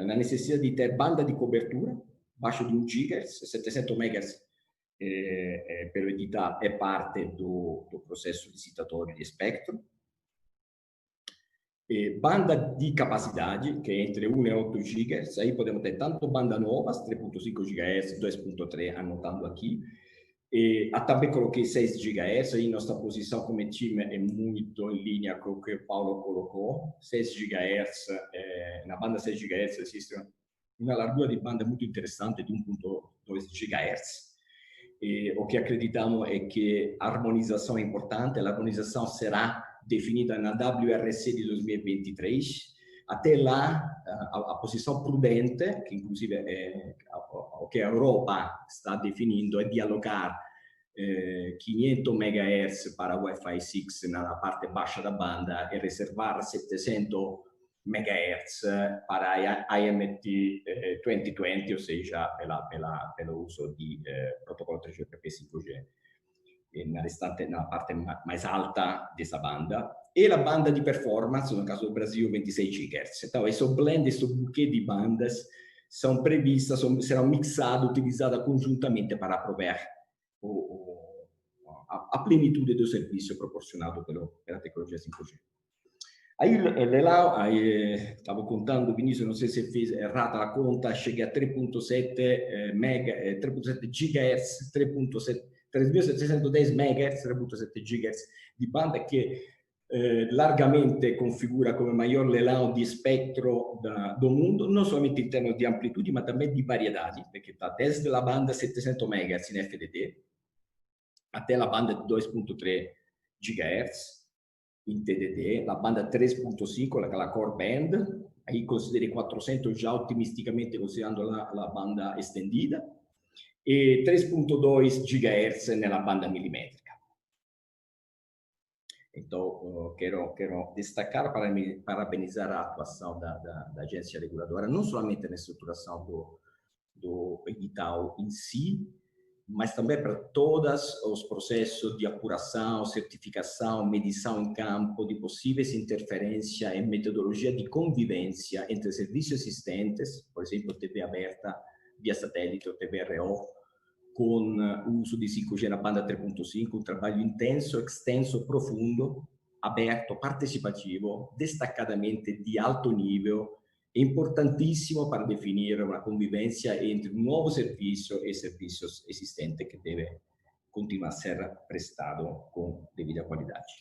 G: a necessidade de ter banda de cobertura abaixo de 1 GHz, 700 MHz per editar é parte do processo licitatório de espectro. Banda de capacidade, que é entre 1 e 8 GHz, aí podemos ter tanto banda novas, 3.5 GHz, 2.3, anotando aqui. Também coloquei 6 GHz, aí nossa posição como time é muito em linha com o que o Paulo colocou. 6 GHz, na banda 6 GHz existe uma largura de banda muito interessante de 1.2 GHz. O que acreditamos é que a harmonização é importante, a harmonização será definida na WRC de 2023. Até lá, a posição prudente, que inclusive é o que a Europa está definindo, é dialogar 500 MHz para Wi-Fi 6 na parte baixa da banda e reservar 700 MHz para IMT 2020, ou seja, pelo uso di protocolo 3GPP 5G. Na parte mais alta dessa banda, e a banda de performance, no caso do Brasil, 26 GHz. Então, esse blend, esse buquê de bandas são previstas, serão mixadas, utilizadas conjuntamente para prover a plenitude do serviço proporcionado pela tecnologia 5G. Aí, lá, estava contando, Vinícius, não sei se fez errata a conta, cheguei a 3.7 GHz, 3.710 MHz, 3.7 GHz di banda che largamente configura come maior leilão di spettro do mundo, non solamente in termini di amplitudi, ma também di variedade, perché está desde la banda 700 MHz in FDD até la banda 2.3 GHz in TDD, la banda 3.5, la core band, aí consideri 400 già ottimisticamente considerando la banda estendida, e 3.2 GHz nella banda milimétrica. Então, quero destacar, parabenizar a atuação da agência reguladora, não somente na estruturação do edital em si, mas também para todos os processos de apuração, certificação, medição em campo de possíveis interferências em metodologia de convivência entre serviços existentes, por exemplo, TV aberta via satélite ou TVRO, com o uso di 5G na banda 3.5, um trabalho intenso, extenso, profundo, aberto, participativo, destacadamente de alto nível, importantíssimo para definir uma convivência entre um novo serviço e serviços existentes que deve continuar a ser prestado com devida qualidade.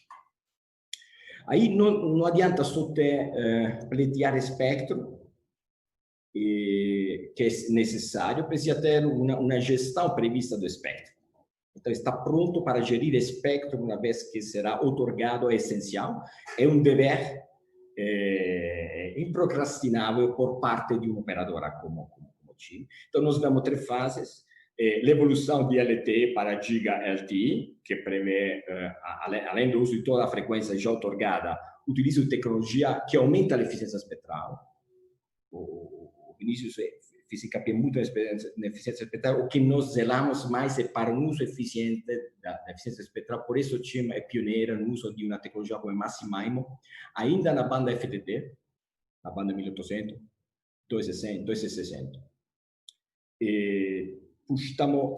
G: Aí não adianta só ter pleitear espectro, que é necessário, precisa ter uma gestão prevista do espectro. Então, está pronto para gerir espectro uma vez que será otorgado, é essencial. É um dever improcrastinável por parte de uma operadora como TIM. Então, nós vemos 3 fases. L'evolução de LTE para Giga LTE, que prevê, além do uso de toda a frequência já otorgada, utilizo de tecnologia que aumenta a eficiência espectral. O Vinícius fez capir muito na eficiência espectral. O que nós zelamos mais é para um uso eficiente da eficiência espectral. Por isso, o TIM é pioneiro no uso de uma tecnologia como Massive MIMO, ainda na banda FTT, na banda 1800, 260. Estamos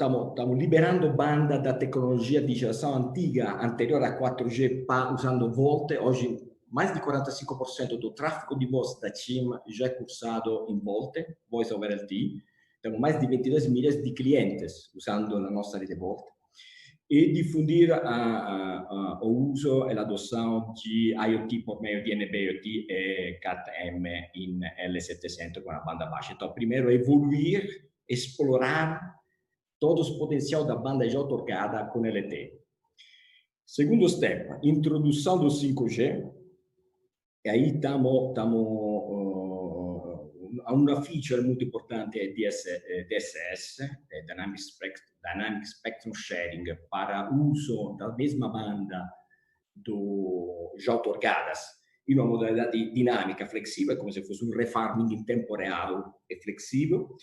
G: liberando banda da tecnologia de geração antiga, anterior a 4G, usando VoLTE. Hoje, mais de 45% do tráfego de voz da TIM já é cursado em VoLTE, Voice over LTE. Temos mais de 22 milhas de clientes usando a nossa rede VoLTE. E difundir o uso e a adoção de IoT por meio de NB-IoT e CAT-M em L700 com a banda baixa. Então, primeiro, evoluir, explorar todo o potencial da banda já otorgada com LTE. Segundo step, introdução do 5G. E aí estamos a uma feature muito importante, é DSS, Dynamic Spectrum Sharing, para uso da mesma banda já otorgadas em uma modalidade dinâmica, flexível, como se fosse um refarming em tempo real e flexível,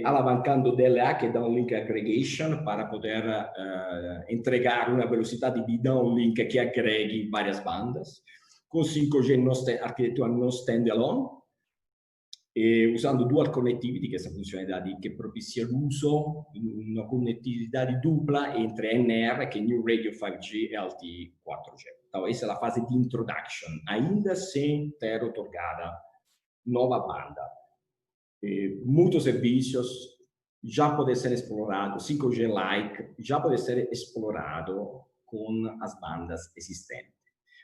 G: alavancando DLA, que é Downlink Aggregation, para poder entregar uma velocidade de downlink que agregue várias bandas, com 5G arquitetura non standalone, usando dual connectivity, che è questa funzionalità che propicia l'uso in una connettività dupla entre NR, che è New Radio 5G, e LTE 4G. Então, essa é a fase de introduction, ainda sem ter otorgada nova banda. Muitos serviços já podem ser explorados, 5G-like, já pode ser explorado com as bandas existentes.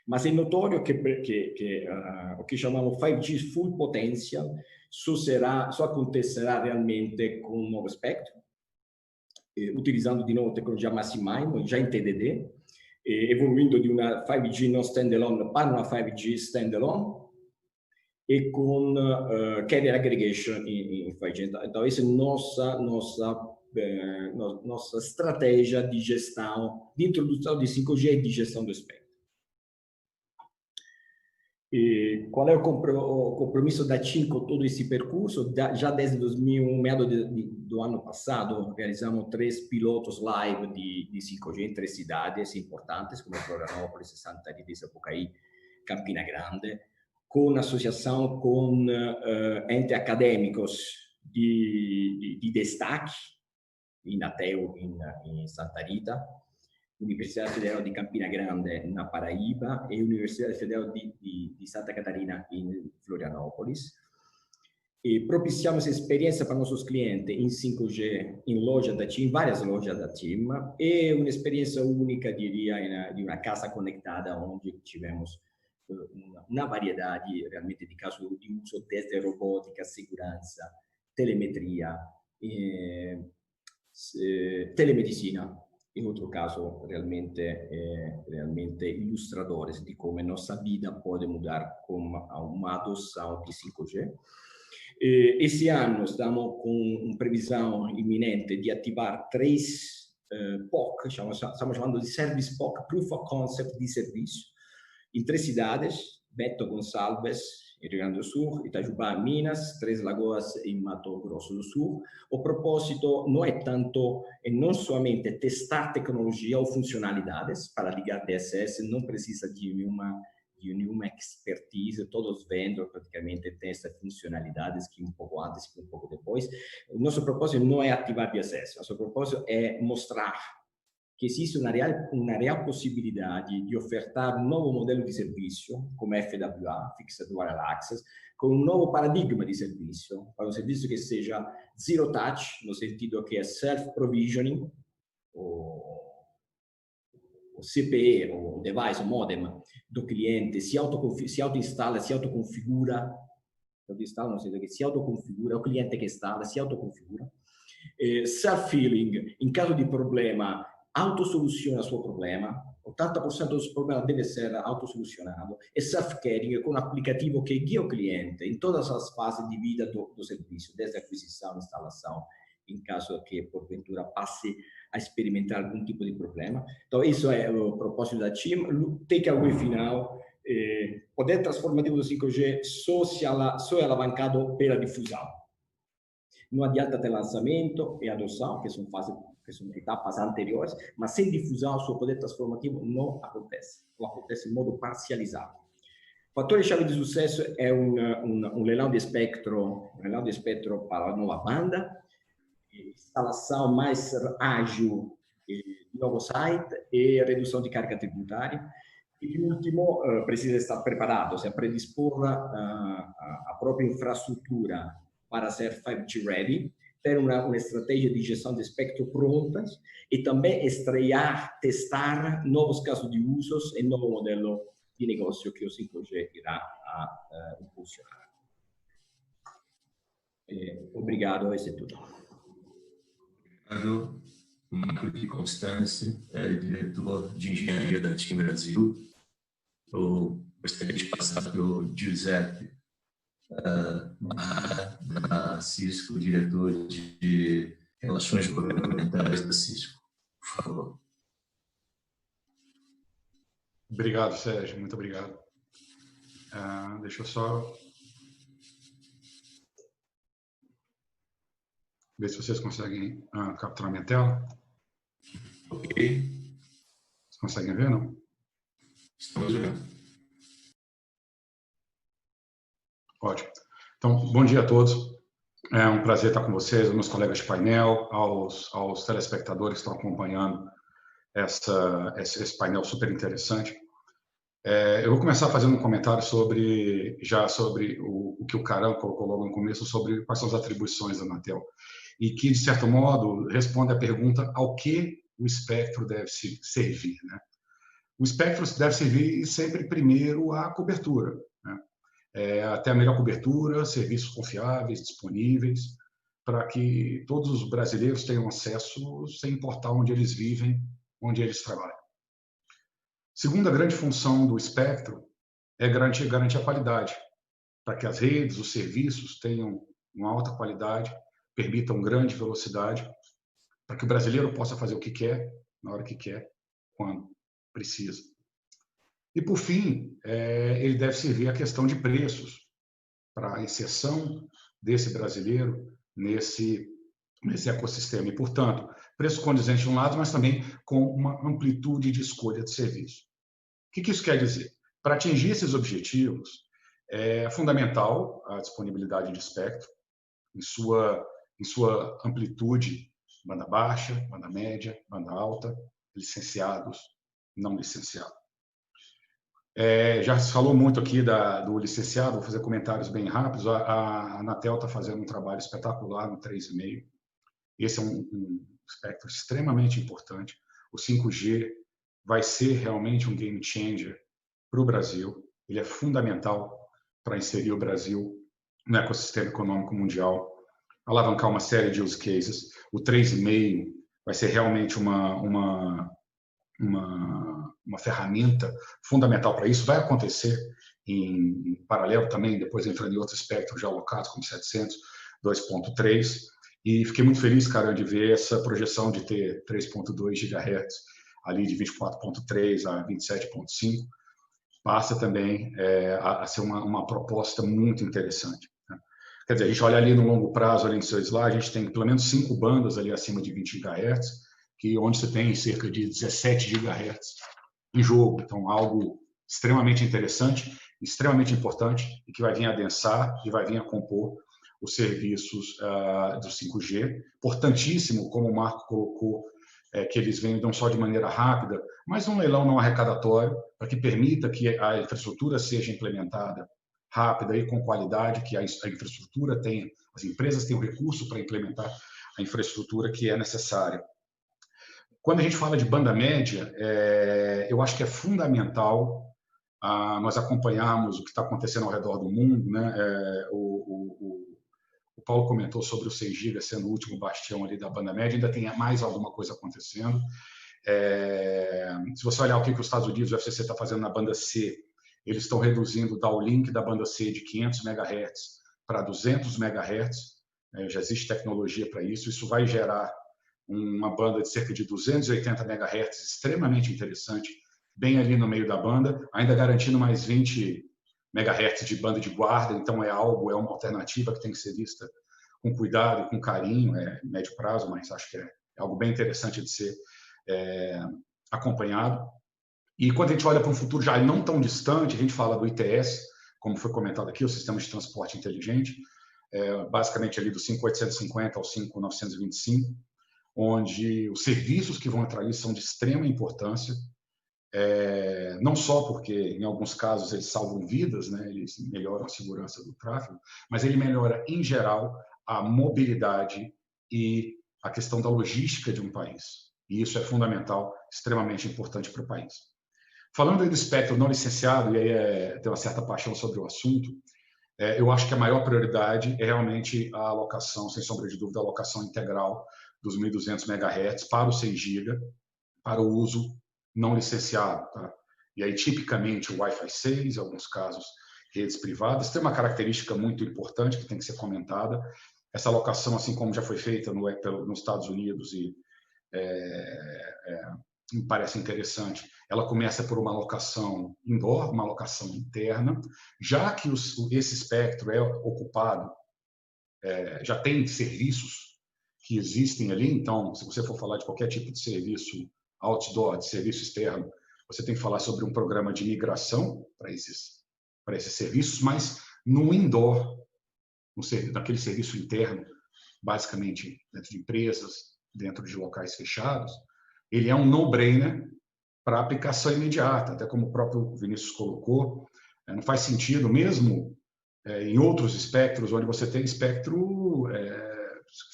G: Mas é notório que o que chamamos 5G Full Potential só acontecerá realmente com um novo espectro, utilizando de novo tecnologia Massive MIMO, já em TDD, evoluindo de uma 5G não standalone para uma 5G standalone, e com carrier aggregation em 5G. Então, essa é nossa estratégia de gestão, de introdução de 5G e de gestão do espectro. E qual é o compromisso da TIM com todo esse percurso? Já desde 2001, meados do ano passado, realizamos 3 pilotos live de 5G em 3 cidades importantes, como Florianópolis, Santa Rita e Sapucaí, Campina Grande, com associação com entes acadêmicos de destaque, em Ateu, em Santa Rita, Universidade Federal de Campina Grande, na Paraíba, e Universidade Federal de Santa Catarina, em Florianópolis. E propiciamos experiência para nossos clientes em 5G, em loja da TIM, várias lojas da TIM, e uma experiência única, diria, de uma casa conectada, onde tivemos uma variedade realmente de casos de uso, desde robótica, segurança, telemetria, telemedicina. In outro caso, realmente ilustradores de como nossa vida pode mudar com uma adoção de 5G. Esse ano estamos com uma previsão iminente de ativar 3 POC, estamos chamando de Service POC, Proof of Concept de serviço, em 3 cidades, Beto Gonçalves, em Rio Grande do Sul, Itajubá, Minas, Três Lagoas, em Mato Grosso do Sul. O propósito não é somente testar tecnologia ou funcionalidades para ligar DSS, não precisa de nenhuma expertise, todos os vendors praticamente têm essas funcionalidades que um pouco antes e um pouco depois. O nosso propósito não é ativar DSS, nosso propósito é mostrar que existe uma real possibilidade de ofertar um novo modelo de serviço, como FWA, Fixed Wireless Access, com um novo paradigma de serviço, para um serviço que seja zero touch, no sentido que é self-provisioning, o CPE, o device, o modem do cliente, se auto-instala, se autoconfigura, no sentido que se autoconfigura, é o cliente que instala, se autoconfigura. Self-healing, em caso de problema, autosoluciona il suo problema, 80% del suo problema deve essere autosolucionado, e self-caring con un applicativo que guia o cliente em todas as fases de vida do serviço, desde a aquisição, instalação, em caso que porventura passe a experimentar algum tipo de problema. Então, isso é o propósito da TIM. O takeaway final, poder transformativo do 5G só é alavancado pela difusão. Não adianta ter lançamento e adoção, que são etapas anteriores, mas sem difusão, o seu poder transformativo não acontece, ou acontece de modo parcializado. Fattore-chave de sucesso é um leilão de espectro para a nova banda, instalação mais ágil de novo site e redução de carga tributária. E, por último, precisa estar preparado, ou seja, predispor a própria infraestrutura para ser 5G ready, ter uma estratégia de gestão de espectro prontas e também estrear, testar novos casos de usos e novo modelo de negócio que o 5G irá impulsionar. Obrigado, esse é tudo.
B: Obrigado, Marco de Constância, diretor de engenharia da TIM Brasil. Eu gostaria de passar para o Giuseppe da Cisco, diretor de Relações Governamentais da Cisco. Por favor.
F: Obrigado, Sérgio. Muito obrigado. Deixa eu só ver se vocês conseguem capturar minha tela.
B: Ok.
F: Vocês conseguem ver, não?
B: Estamos vendo.
F: Ótimo. Então, bom dia a todos. É um prazer estar com vocês, meus colegas de painel, aos telespectadores que estão acompanhando esse painel super interessante. Eu vou começar fazendo um comentário sobre o que o Caran colocou logo no começo, sobre quais são as atribuições da Anatel, e que, de certo modo, responde à pergunta ao que o espectro deve se servir, né? O espectro deve servir sempre primeiro à cobertura, né? Até a melhor cobertura, serviços confiáveis, disponíveis, para que todos os brasileiros tenham acesso sem importar onde eles vivem, onde eles trabalham. Segunda grande função do espectro é garantir a qualidade, para que as redes, os serviços tenham uma alta qualidade, permitam grande velocidade, para que o brasileiro possa fazer o que quer, na hora que quer, quando precisa. E, por fim, ele deve servir a questão de preços, para a inserção desse brasileiro nesse ecossistema. E, portanto, preço condizente de um lado, mas também com uma amplitude de escolha de serviço. O que isso quer dizer? Para atingir esses objetivos, é fundamental a disponibilidade de espectro em sua amplitude, banda baixa, banda média, banda alta, licenciados, não licenciados. Já se falou muito aqui do licenciado, vou fazer comentários bem rápidos. A Anatel está fazendo um trabalho espetacular no 3,5. Esse é um espectro extremamente importante. O 5G vai ser realmente um game changer para o Brasil. Ele é fundamental para inserir o Brasil no ecossistema econômico mundial, alavancar uma série de use cases. O 3,5 vai ser realmente uma ferramenta fundamental para isso. Vai acontecer em paralelo também, depois entrando em outros espectros já alocados, como 700, 2.3. E fiquei muito feliz, cara, de ver essa projeção de ter 3.2 GHz, ali de 24.3 a 27.5, passa também a ser uma proposta muito interessante, né? Quer dizer, a gente olha ali no longo prazo, ali no seu slide, a gente tem pelo menos 5 bandas ali acima de 20 GHz, onde você tem cerca de 17 GHz em jogo. Então, algo extremamente interessante, extremamente importante, e que vai vir a adensar e vai vir a compor os serviços do 5G. Importantíssimo, como o Marco colocou, que eles venham não só de maneira rápida, mas um leilão não arrecadatório, para que permita que a infraestrutura seja implementada rápida e com qualidade, que a infraestrutura tenha, as empresas tenham recurso para implementar a infraestrutura que é necessária. Quando a gente fala de banda média, eu acho que é fundamental nós acompanharmos o que está acontecendo ao redor do mundo, né? O Paulo comentou sobre o 6 GB sendo o último bastião ali da banda média, ainda tem mais alguma coisa acontecendo. Se você olhar o que os Estados Unidos, o FCC, está fazendo na banda C, eles estão reduzindo o downlink da banda C de 500 MHz para 200 MHz. Já existe tecnologia para isso. Isso vai gerar uma banda de cerca de 280 MHz, extremamente interessante, bem ali no meio da banda, ainda garantindo mais 20 MHz de banda de guarda. Então, é uma alternativa que tem que ser vista com cuidado e com carinho, médio prazo, mas acho que é algo bem interessante de ser acompanhado. E quando a gente olha para um futuro já não tão distante, a gente fala do ITS, como foi comentado aqui, o Sistema de Transporte Inteligente, basicamente ali do 5850 ao 5925, onde os serviços que vão entrar ali são de extrema importância, não só porque, em alguns casos, eles salvam vidas, né, eles melhoram a segurança do tráfego, mas ele melhora, em geral, a mobilidade e a questão da logística de um país. E isso é fundamental, extremamente importante para o país. Falando aí do espectro não licenciado, e aí tem uma certa paixão sobre o assunto, eu acho que a maior prioridade é realmente a alocação, sem sombra de dúvida, a alocação integral dos 1.200 MHz para o 6 GB, para o uso não licenciado. Tá? E aí, tipicamente, o Wi-Fi 6, em alguns casos, redes privadas, tem uma característica muito importante que tem que ser comentada. Essa alocação, assim como já foi feita nos Estados Unidos e me parece interessante, ela começa por uma alocação indoor, uma alocação interna, já que esse espectro é ocupado, já tem serviços que existem ali, então, se você for falar de qualquer tipo de serviço outdoor, de serviço externo, você tem que falar sobre um programa de migração para esses serviços, mas no indoor, naquele serviço interno, basicamente dentro de empresas, dentro de locais fechados, ele é um no-brainer para aplicação imediata, até como o próprio Vinícius colocou, não faz sentido, mesmo em outros espectros, onde você tem espectro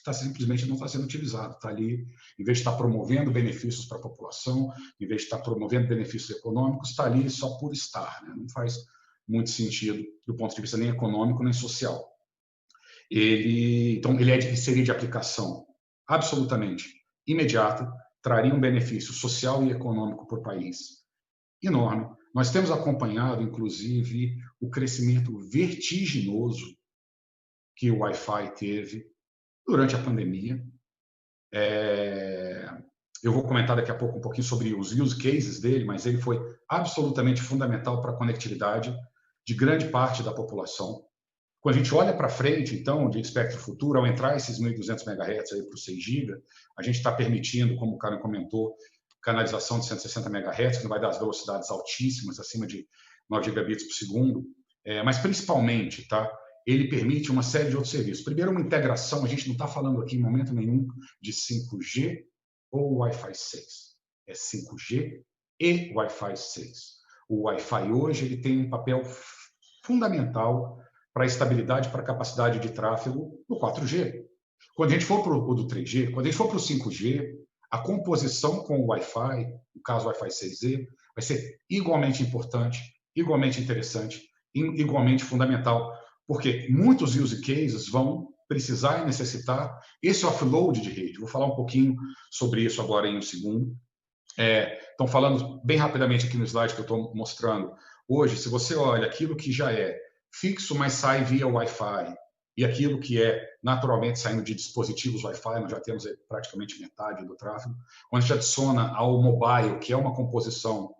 F: que simplesmente não está sendo utilizado, está ali, em vez de estar promovendo benefícios para a população, em vez de estar promovendo benefícios econômicos, está ali só por estar, né? Não faz muito sentido do ponto de vista nem econômico nem social. Então, ele seria de aplicação absolutamente imediata, traria um benefício social e econômico para o país enorme. Nós temos acompanhado, inclusive, o crescimento vertiginoso que o Wi-Fi teve durante a pandemia. Eu vou comentar daqui a pouco um pouquinho sobre os use cases dele, mas ele foi absolutamente fundamental para a conectividade de grande parte da população. Quando a gente olha para frente, então, de espectro futuro, ao entrar esses 1.200 MHz aí para o 6 GB, a gente está permitindo, como o Karen comentou, canalização de 160 MHz, que não vai dar as velocidades altíssimas, acima de 9 gigabits por segundo, mas principalmente, tá? Ele permite uma série de outros serviços. Primeiro, uma integração, a gente não está falando aqui em momento nenhum de 5G ou Wi-Fi 6. É 5G e Wi-Fi 6. O Wi-Fi hoje ele tem um papel fundamental para a estabilidade, para a capacidade de tráfego do 4G. Quando a gente for para o do 3G, quando a gente for para o 5G, a composição com o Wi-Fi, no caso o Wi-Fi 6E, vai ser igualmente importante, igualmente interessante, igualmente fundamental, porque muitos use cases vão precisar e necessitar esse offload de rede. Vou falar um pouquinho sobre isso agora em um segundo. Estão falando bem rapidamente aqui no slide que eu estou mostrando. Hoje, se você olha aquilo que já é fixo, mas sai via Wi-Fi, e aquilo que é naturalmente saindo de dispositivos Wi-Fi, nós já temos praticamente metade do tráfego. Quando a gente adiciona ao mobile, que é uma composição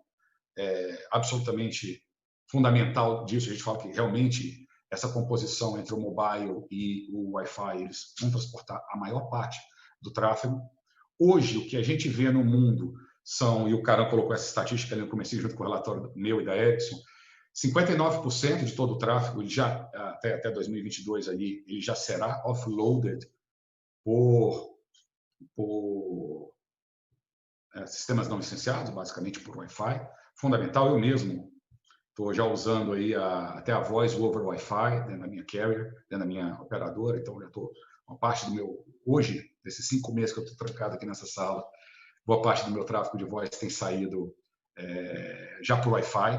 F: absolutamente fundamental disso, a gente fala que realmente essa composição entre o mobile e o Wi-Fi, eles vão transportar a maior parte do tráfego. Hoje, o que a gente vê no mundo são, e o Caran colocou essa estatística ali no começo, junto com o relatório meu e da Ericsson, 59% de todo o tráfego, ele já, até 2022, ali, ele já será offloaded por sistemas não licenciados, basicamente por Wi-Fi. Fundamental, eu mesmo estou já usando aí até a voice over Wi-Fi dentro da minha carrier, dentro da minha operadora, então já estou, uma parte do meu, hoje, desses 5 meses que eu estou trancado aqui nessa sala, boa parte do meu tráfego de voz tem saído já por Wi-Fi.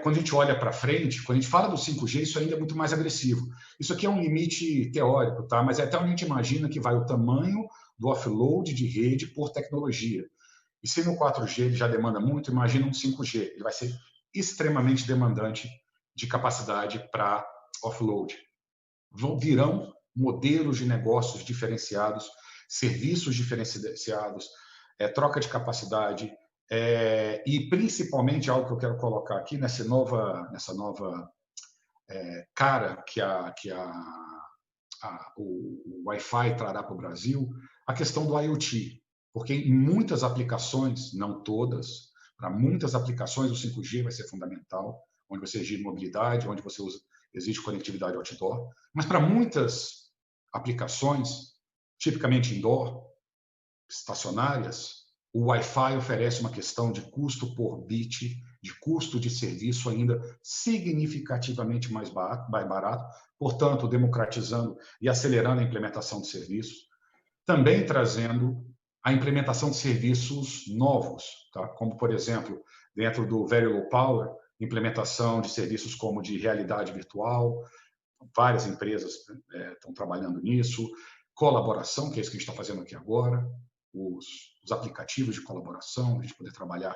F: Quando a gente olha para frente, quando a gente fala do 5G, isso ainda é muito mais agressivo. Isso aqui é um limite teórico, tá? Mas até onde a gente imagina que vai o tamanho do offload de rede por tecnologia. E se no 4G ele já demanda muito, imagina um 5G. Ele vai ser extremamente demandante de capacidade para offload. Virão modelos de negócios diferenciados, serviços diferenciados, troca de capacidade, e principalmente algo que eu quero colocar aqui nessa nova cara que o Wi-Fi trará para o Brasil, a questão do IoT. Porque em muitas aplicações, não todas, para muitas aplicações o 5G vai ser fundamental, onde você exige mobilidade, onde você exige conectividade outdoor, mas para muitas aplicações, tipicamente indoor, estacionárias, o Wi-Fi oferece uma questão de custo por bit, de custo de serviço ainda significativamente mais barato, portanto, democratizando e acelerando a implementação de serviços, também trazendo a implementação de serviços novos, tá? Como, por exemplo, dentro do Very Low Power, implementação de serviços como de realidade virtual, várias empresas estão trabalhando nisso, colaboração, que é isso que a gente está fazendo aqui agora, os aplicativos de colaboração, a gente poder trabalhar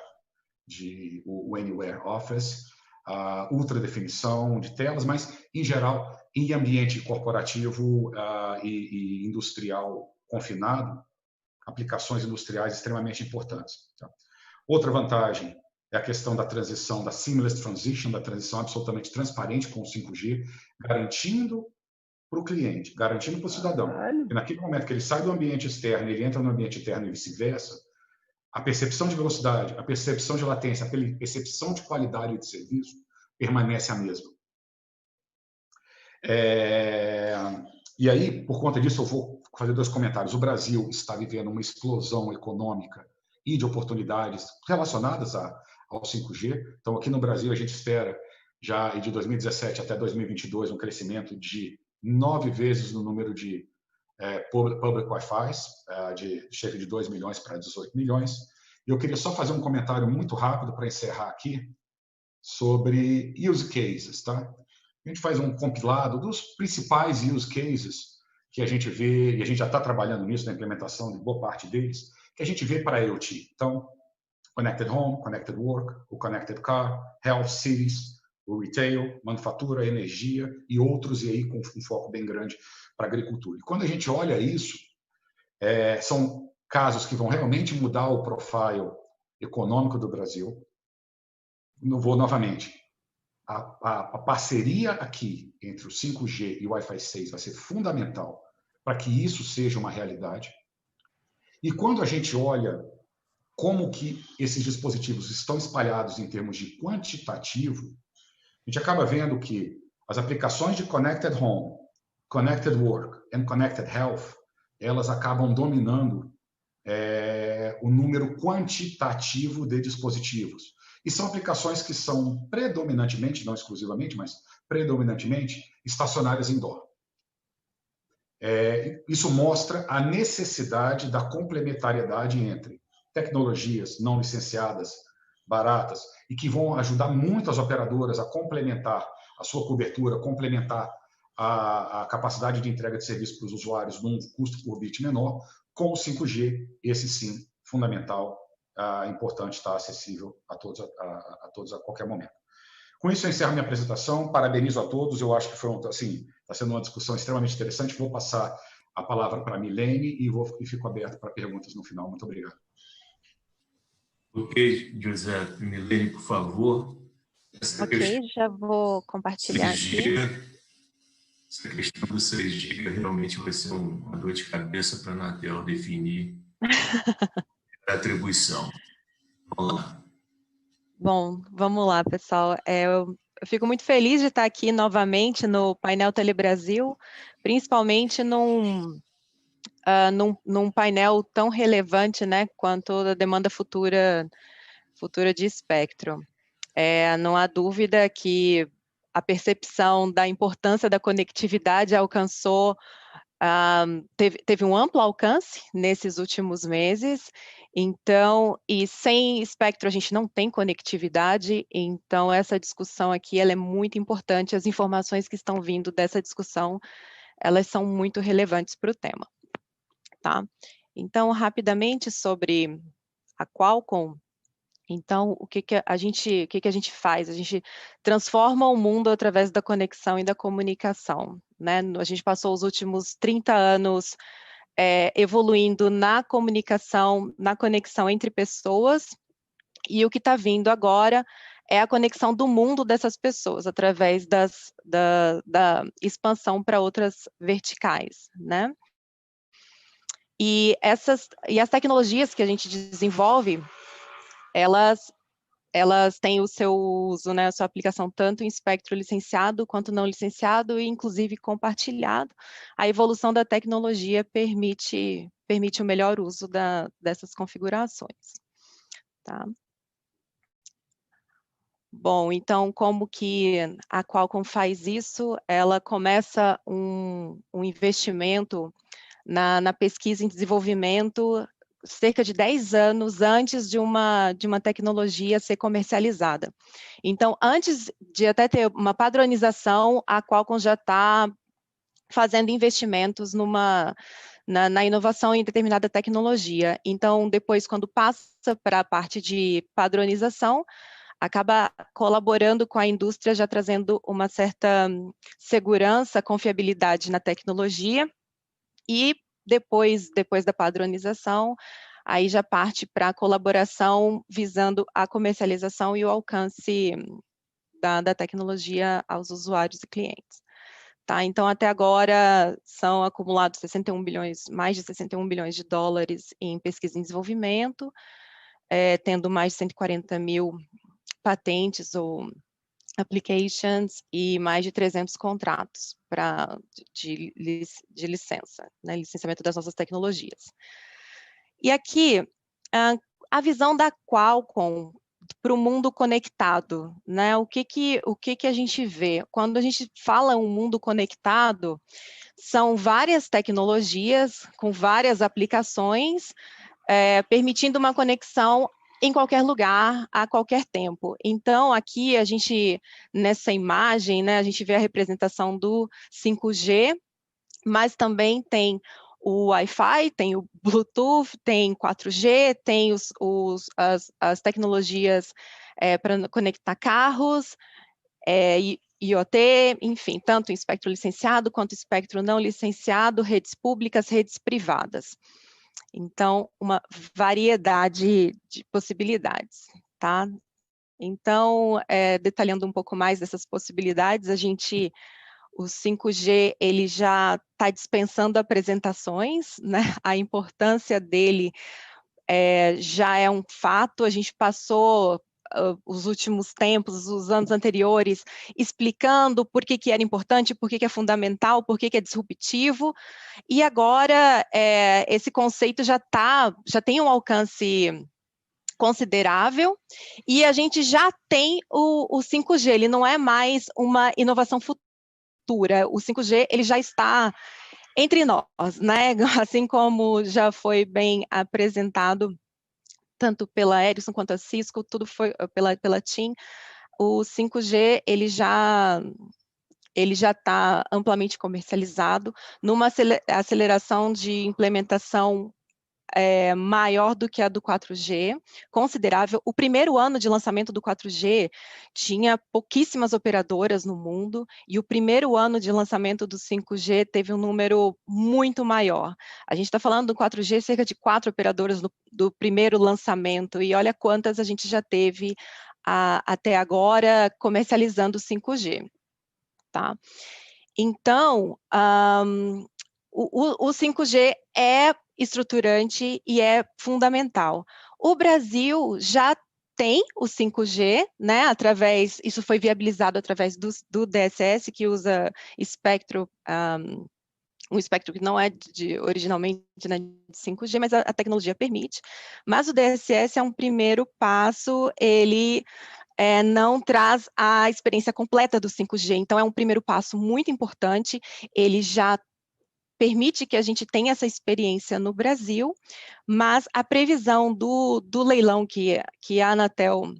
F: o Anywhere Office, a ultradefinição de telas, mas, em geral, em ambiente corporativo e industrial confinado, aplicações industriais extremamente importantes. Tá? Outra vantagem é a questão da transição, da seamless transition, da transição absolutamente transparente com o 5G, garantindo para o cliente, garantindo para o cidadão, que naquele momento que ele sai do ambiente externo, ele entra no ambiente interno e vice-versa, a percepção de velocidade, a percepção de latência, a percepção de qualidade de serviço permanece a mesma. E aí, por conta disso, eu vou fazer 2 comentários. O Brasil está vivendo uma explosão econômica e de oportunidades relacionadas ao 5G. Então, aqui no Brasil, a gente espera, já de 2017 até 2022, um crescimento de 9 vezes no número de public Wi-Fi, de cerca de 2 milhões para 18 milhões. E eu queria só fazer um comentário muito rápido para encerrar aqui sobre use cases, tá? A gente faz um compilado dos principais use cases que a gente vê, e a gente já está trabalhando nisso, na implementação de boa parte deles, que a gente vê para IoT. Então, Connected Home, Connected Work, o Connected Car, Health, Cities, o Retail, Manufatura, Energia e outros, e aí com um foco bem grande para a agricultura. E quando a gente olha isso, são casos que vão realmente mudar o profile econômico do Brasil. Não vou novamente. A parceria aqui entre o 5G e o Wi-Fi 6 vai ser fundamental para que isso seja uma realidade. E quando a gente olha como que esses dispositivos estão espalhados em termos de quantitativo, a gente acaba vendo que as aplicações de Connected Home, Connected Work e Connected Health, elas acabam dominando o número quantitativo de dispositivos. E são aplicações que são predominantemente, não exclusivamente, mas predominantemente estacionárias indoor. Isso mostra a necessidade da complementariedade entre tecnologias não licenciadas, baratas, e que vão ajudar muito as operadoras a complementar a sua cobertura, complementar a capacidade de entrega de serviço para os usuários num custo por bit menor, com o 5G, esse sim, fundamental, importante, estar acessível a todos a qualquer momento. Com isso, eu encerro minha apresentação. Parabenizo a todos. Eu acho que está sendo uma discussão extremamente interessante. Vou passar a palavra para a Milene e fico aberto para perguntas no final. Muito obrigado.
B: Ok, José. Milene, por favor.
H: Já vou compartilhar aqui.
B: Essa questão do 6G realmente vai ser uma dor de cabeça para a Anatel definir a atribuição. Vamos lá.
H: Bom, vamos lá, pessoal. Eu fico muito feliz de estar aqui novamente no painel Telebrasil, principalmente num painel tão relevante, né, quanto a demanda futura de espectro. Não há dúvida que a percepção da importância da conectividade teve um amplo alcance nesses últimos meses. Então, e sem espectro a gente não tem conectividade, então essa discussão aqui ela é muito importante, as informações que estão vindo dessa discussão, elas são muito relevantes para o tema. Tá? Então, rapidamente sobre a Qualcomm. Então, o que a gente faz? A gente transforma o mundo através da conexão e da comunicação, né? A gente passou os últimos 30 anos evoluindo na comunicação, na conexão entre pessoas, e o que está vindo agora é a conexão do mundo dessas pessoas, através da expansão para outras verticais, né? E as tecnologias que a gente desenvolve, elas têm o seu uso, né, a sua aplicação tanto em espectro licenciado quanto não licenciado e inclusive compartilhado. A evolução da tecnologia permite o melhor uso dessas configurações, tá? Bom, então, como que a Qualcomm faz isso? Ela começa um investimento na pesquisa em desenvolvimento cerca de 10 anos antes de uma tecnologia ser comercializada. Então, antes de até ter uma padronização, a Qualcomm já está fazendo investimentos na inovação em determinada tecnologia. Então, depois, quando passa para a parte de padronização, acaba colaborando com a indústria, já trazendo uma certa segurança, confiabilidade na tecnologia, e depois da padronização, aí já parte para a colaboração visando a comercialização e o alcance da tecnologia aos usuários e clientes. Tá, então, até agora, são acumulados mais de 61 bilhões de dólares em pesquisa e desenvolvimento, tendo mais de 140 mil patentes ou applications e mais de 300 contratos de licença, né, licenciamento das nossas tecnologias. E aqui, a visão da Qualcomm para o mundo conectado, né? O que a gente vê? Quando a gente fala um mundo conectado, são várias tecnologias com várias aplicações, permitindo uma conexão em qualquer lugar, a qualquer tempo. Então, aqui, nessa imagem, né, a gente vê a representação do 5G, mas também tem o Wi-Fi, tem o Bluetooth, tem 4G, tem as tecnologias para conectar carros, IoT, enfim, tanto em espectro licenciado quanto espectro não licenciado, redes públicas, redes privadas. Então, uma variedade de possibilidades, tá? Então, detalhando um pouco mais dessas possibilidades, o 5G, ele já está dispensando apresentações, né? A importância dele já é um fato. A gente passou os últimos tempos, os anos anteriores, explicando por que era importante, por que é fundamental, por que é disruptivo, e agora esse conceito já tem um alcance considerável, e a gente já tem o 5G, ele não é mais uma inovação futura, o 5G ele já está entre nós, né? Assim como já foi bem apresentado tanto pela Ericsson quanto a Cisco, tudo foi pela TIM, o 5G ele já está amplamente comercializado, numa aceleração de implementação maior do que a do 4G, considerável. O primeiro ano de lançamento do 4G tinha pouquíssimas operadoras no mundo, e o primeiro ano de lançamento do 5G teve um número muito maior. A gente está falando do 4G, cerca de 4 operadoras do primeiro lançamento, e olha quantas a gente já teve até agora comercializando o 5G. Tá? Então, o 5G é estruturante e é fundamental. O Brasil já tem o 5G, né, isso foi viabilizado através do DSS, que usa espectro, um espectro que não é originalmente, né, de 5G, mas a tecnologia permite. Mas o DSS é um primeiro passo, ele não traz a experiência completa do 5G, então é um primeiro passo muito importante, ele já permite que a gente tenha essa experiência no Brasil, mas a previsão do leilão que a Anatel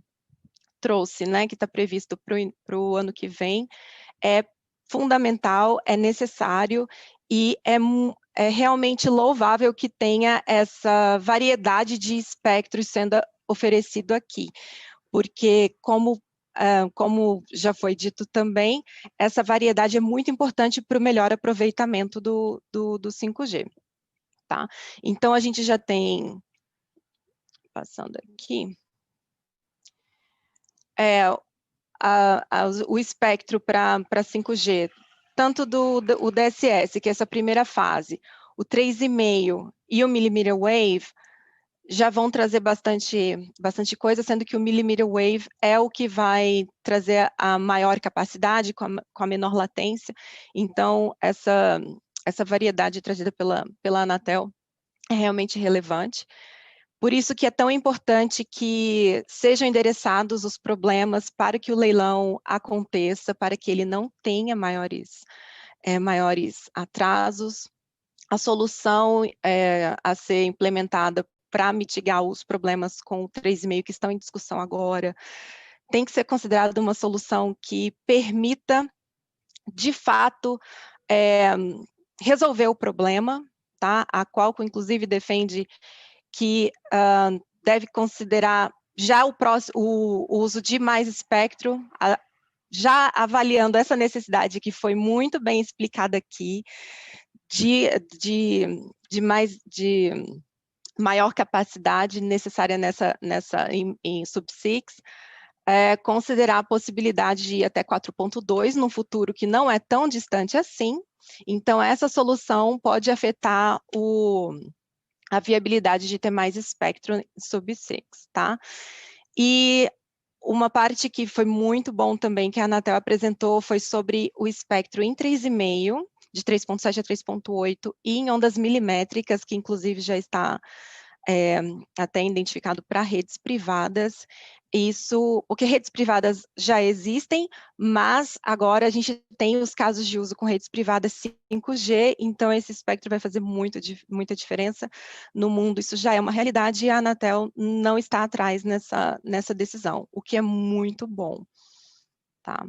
H: trouxe, né, que está previsto para o ano que vem, é fundamental, é necessário, e é realmente louvável que tenha essa variedade de espectros sendo oferecido aqui, porque como já foi dito também, essa variedade é muito importante para o melhor aproveitamento do 5G. Tá? Então, a gente já tem, passando aqui, o espectro para 5G, tanto o DSS, que é essa primeira fase, o 3,5 e o millimeter wave, já vão trazer bastante coisa, sendo que o millimeter wave é o que vai trazer a maior capacidade, com a menor latência. Então, essa variedade trazida pela Anatel é realmente relevante. Por isso que é tão importante que sejam endereçados os problemas para que o leilão aconteça, para que ele não tenha maiores atrasos. A solução a ser implementada para mitigar os problemas com o 3,5 que estão em discussão agora, tem que ser considerada uma solução que permita, de fato, resolver o problema, tá? A Qualcomm, inclusive, defende que deve considerar já o uso de mais espectro, já avaliando essa necessidade que foi muito bem explicada aqui, de maior capacidade necessária em sub-6, considerar a possibilidade de ir até 4.2 no futuro que não é tão distante assim. Então, essa solução pode afetar a viabilidade de ter mais espectro sub-6, tá? E uma parte que foi muito bom também, que a Anatel apresentou, foi sobre o espectro em 3,5, de 3.7 a 3.8, e em ondas milimétricas, que inclusive já está até identificado para redes privadas. Isso, porque redes privadas já existem, mas agora a gente tem os casos de uso com redes privadas 5G, então esse espectro vai fazer muita diferença no mundo. Isso já é uma realidade e a Anatel não está atrás nessa decisão, o que é muito bom. Tá?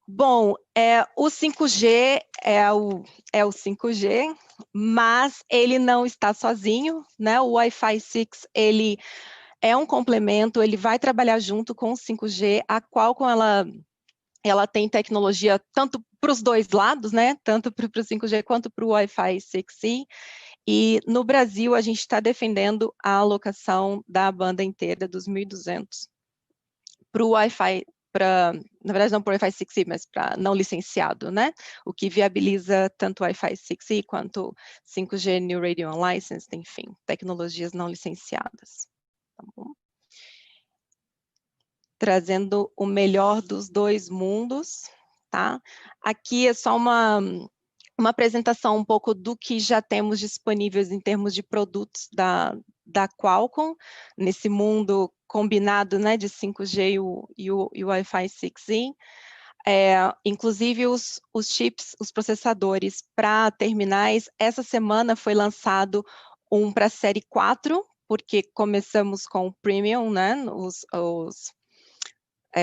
H: Bom, o 5G é o 5G, mas ele não está sozinho, né? O Wi-Fi 6, ele é um complemento, ele vai trabalhar junto com o 5G, a Qualcomm, ela tem tecnologia tanto para os dois lados, né? Tanto para o 5G quanto para o Wi-Fi 6E, e no Brasil a gente está defendendo a alocação da banda inteira dos 1.200 para o Wi-Fi, na verdade não para o Wi-Fi 6E, mas para não licenciado, né? O que viabiliza tanto o Wi-Fi 6E quanto 5G New Radio Unlicensed, enfim, tecnologias não licenciadas. Tá bom? Trazendo o melhor dos dois mundos, tá? Aqui é só uma apresentação um pouco do que já temos disponíveis em termos de produtos da Qualcomm, nesse mundo combinado, né, de 5G e o Wi-Fi 6E. Inclusive os chips, os processadores para terminais, essa semana foi lançado um para a série 4, porque começamos com o Premium, né,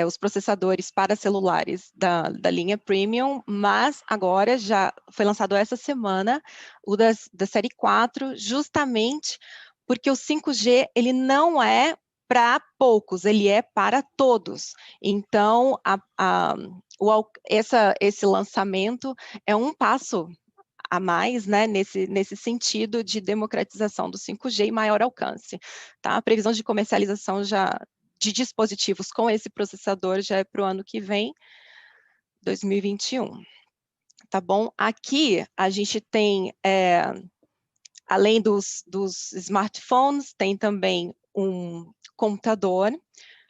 H: os processadores para celulares da linha Premium, mas agora já foi lançado essa semana o da série 4, justamente porque o 5G ele não é para poucos, ele é para todos. Então, esse lançamento é um passo a mais, né, nesse sentido de democratização do 5G e maior alcance. Tá? A previsão de comercialização de dispositivos com esse processador já é para o ano que vem, 2021. Tá bom? Aqui a gente tem, além dos smartphones, tem também um computador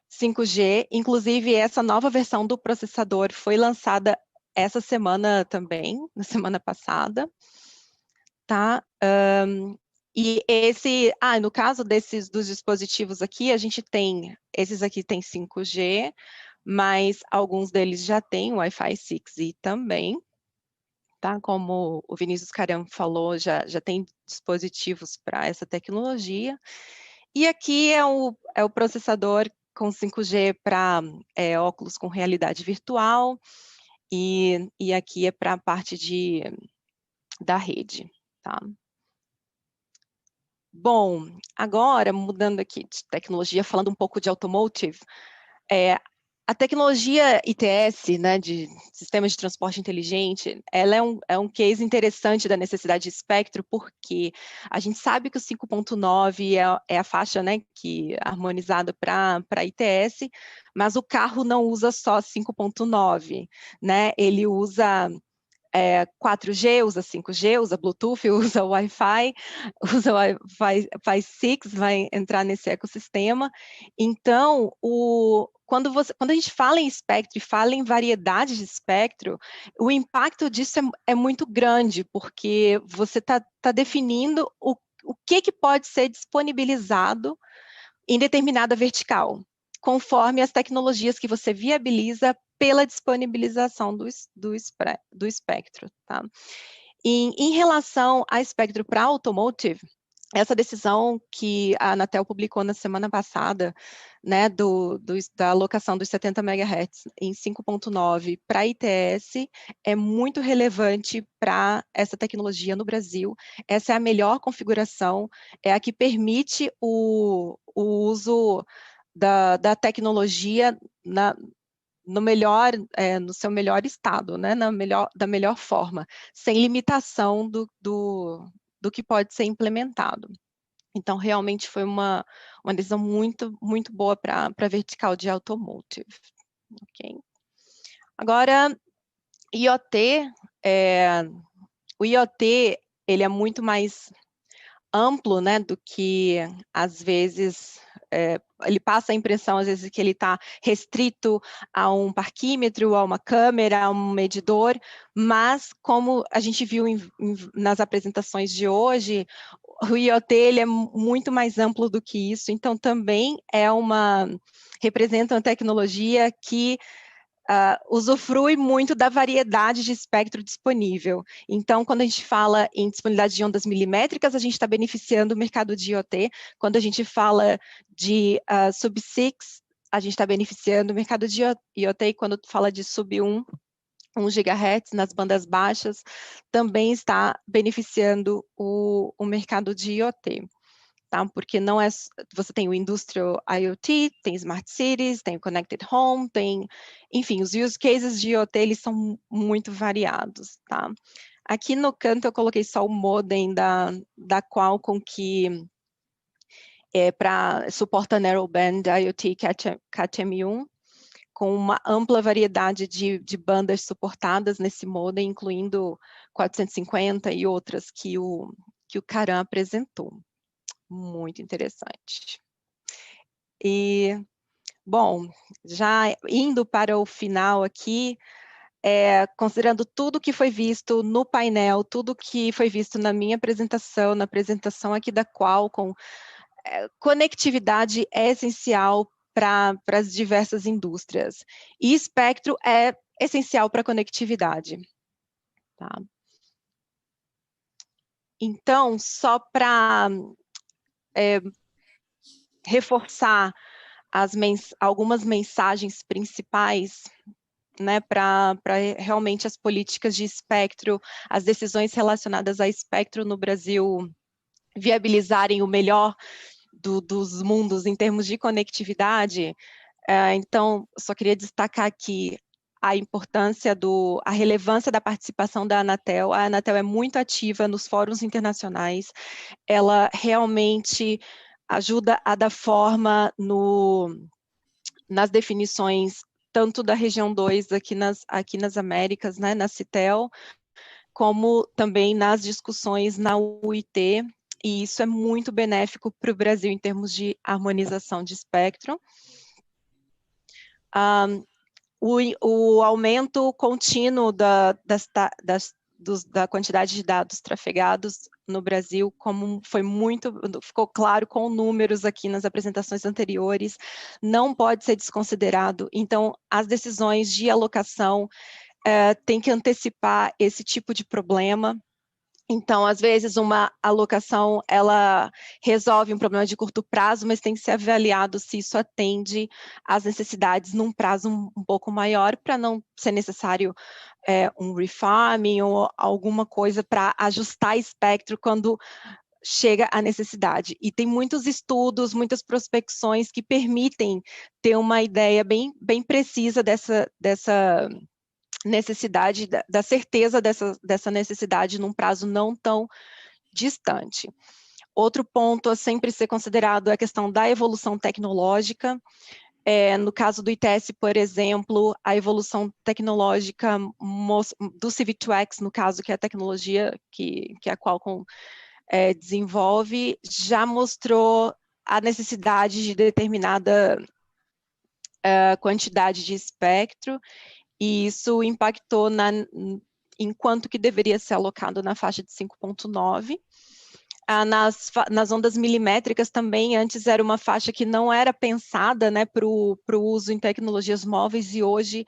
H: 5G, inclusive essa nova versão do processador foi lançada essa semana também, na semana passada, tá? E no caso dos dispositivos aqui, a gente tem, esses aqui tem 5G, mas alguns deles já têm Wi-Fi 6E também, tá? Como o Vinícius Caram falou, já tem dispositivos para essa tecnologia. E aqui é o processador com 5G para óculos com realidade virtual, e aqui é para a parte de da rede, tá? Bom, agora, mudando aqui de tecnologia, falando um pouco de automotive, a tecnologia ITS, né, de sistemas de transporte inteligente, ela é um case interessante da necessidade de espectro, porque a gente sabe que o 5.9 é a faixa, né, harmonizada para ITS, mas o carro não usa só 5.9, né, ele usa 4G, usa 5G, usa Bluetooth, usa Wi-Fi, usa Wi-Fi 6, vai entrar nesse ecossistema. Então, quando a gente fala em espectro e fala em variedade de espectro, o impacto disso é muito grande, porque você está definindo o que pode ser disponibilizado em determinada vertical, conforme as tecnologias que você viabiliza pela disponibilização do espectro. Tá? Em relação a espectro para automotive, essa decisão que a Anatel publicou na semana passada, né, da alocação dos 70 MHz em 5.9 para ITS, é muito relevante para essa tecnologia no Brasil. Essa é a melhor configuração, é a que permite o uso da tecnologia no seu melhor estado, né, da melhor forma, sem limitação do que pode ser implementado. Então, realmente foi uma decisão muito, muito boa para a vertical de automotive. Okay? Agora, IoT, o IoT, ele é muito mais amplo, né, do que, às vezes, ele passa a impressão, às vezes, que ele está restrito a um parquímetro, a uma câmera, a um medidor, mas, como a gente viu nas apresentações de hoje, o IoT ele é muito mais amplo do que isso, então também representa uma tecnologia que usufrui muito da variedade de espectro disponível. Então, quando a gente fala em disponibilidade de ondas milimétricas, a gente está beneficiando o mercado de IoT. Quando a gente fala de sub-6, a gente está beneficiando o mercado de IoT. E quando fala de sub-1, 1 GHz nas bandas baixas, também está beneficiando o mercado de IoT. Tá? Porque não é, você tem o Industrial IoT, tem Smart Cities, tem o Connected Home, enfim, os use cases de IoT, eles são muito variados, tá? Aqui no canto eu coloquei só o modem da Qualcomm, que suporta Narrowband IoT Cat-M1, com uma ampla variedade de bandas suportadas nesse modem, incluindo 450 e outras que o Karan apresentou. Muito interessante. E, bom, já indo para o final aqui, considerando tudo que foi visto no painel, tudo que foi visto na minha apresentação, na apresentação aqui da Qualcomm, conectividade é essencial para as diversas indústrias. E espectro é essencial para a conectividade. Tá? Então, só para reforçar algumas mensagens principais, né, para realmente as políticas de espectro, as decisões relacionadas a espectro no Brasil viabilizarem o melhor dos mundos em termos de conectividade. Então, só queria destacar aqui a importância a relevância da participação da Anatel. A Anatel é muito ativa nos fóruns internacionais, ela realmente ajuda a dar forma nas definições tanto da região 2 aqui nas Américas, né, na CITEL, como também nas discussões na UIT, e isso é muito benéfico para o Brasil em termos de harmonização de espectro. O aumento contínuo da quantidade de dados trafegados no Brasil, como ficou claro com números aqui nas apresentações anteriores, não pode ser desconsiderado. Então, as decisões de alocação têm que antecipar esse tipo de problema. Então, às vezes, uma alocação, ela resolve um problema de curto prazo, mas tem que ser avaliado se isso atende às necessidades num prazo um pouco maior, para não ser necessário um refarming ou alguma coisa para ajustar espectro quando chega a necessidade. E tem muitos estudos, muitas prospecções que permitem ter uma ideia bem precisa dessa necessidade, da certeza dessa necessidade num prazo não tão distante. Outro ponto a sempre ser considerado é a questão da evolução tecnológica. No caso do ITS, por exemplo, a evolução tecnológica do CV2X, no caso, que é a tecnologia que a Qualcomm desenvolve, já mostrou a necessidade de determinada quantidade de espectro, e isso impactou em quanto que deveria ser alocado na faixa de 5.9. Nas ondas milimétricas também, antes era uma faixa que não era pensada, né, para o uso em tecnologias móveis, e hoje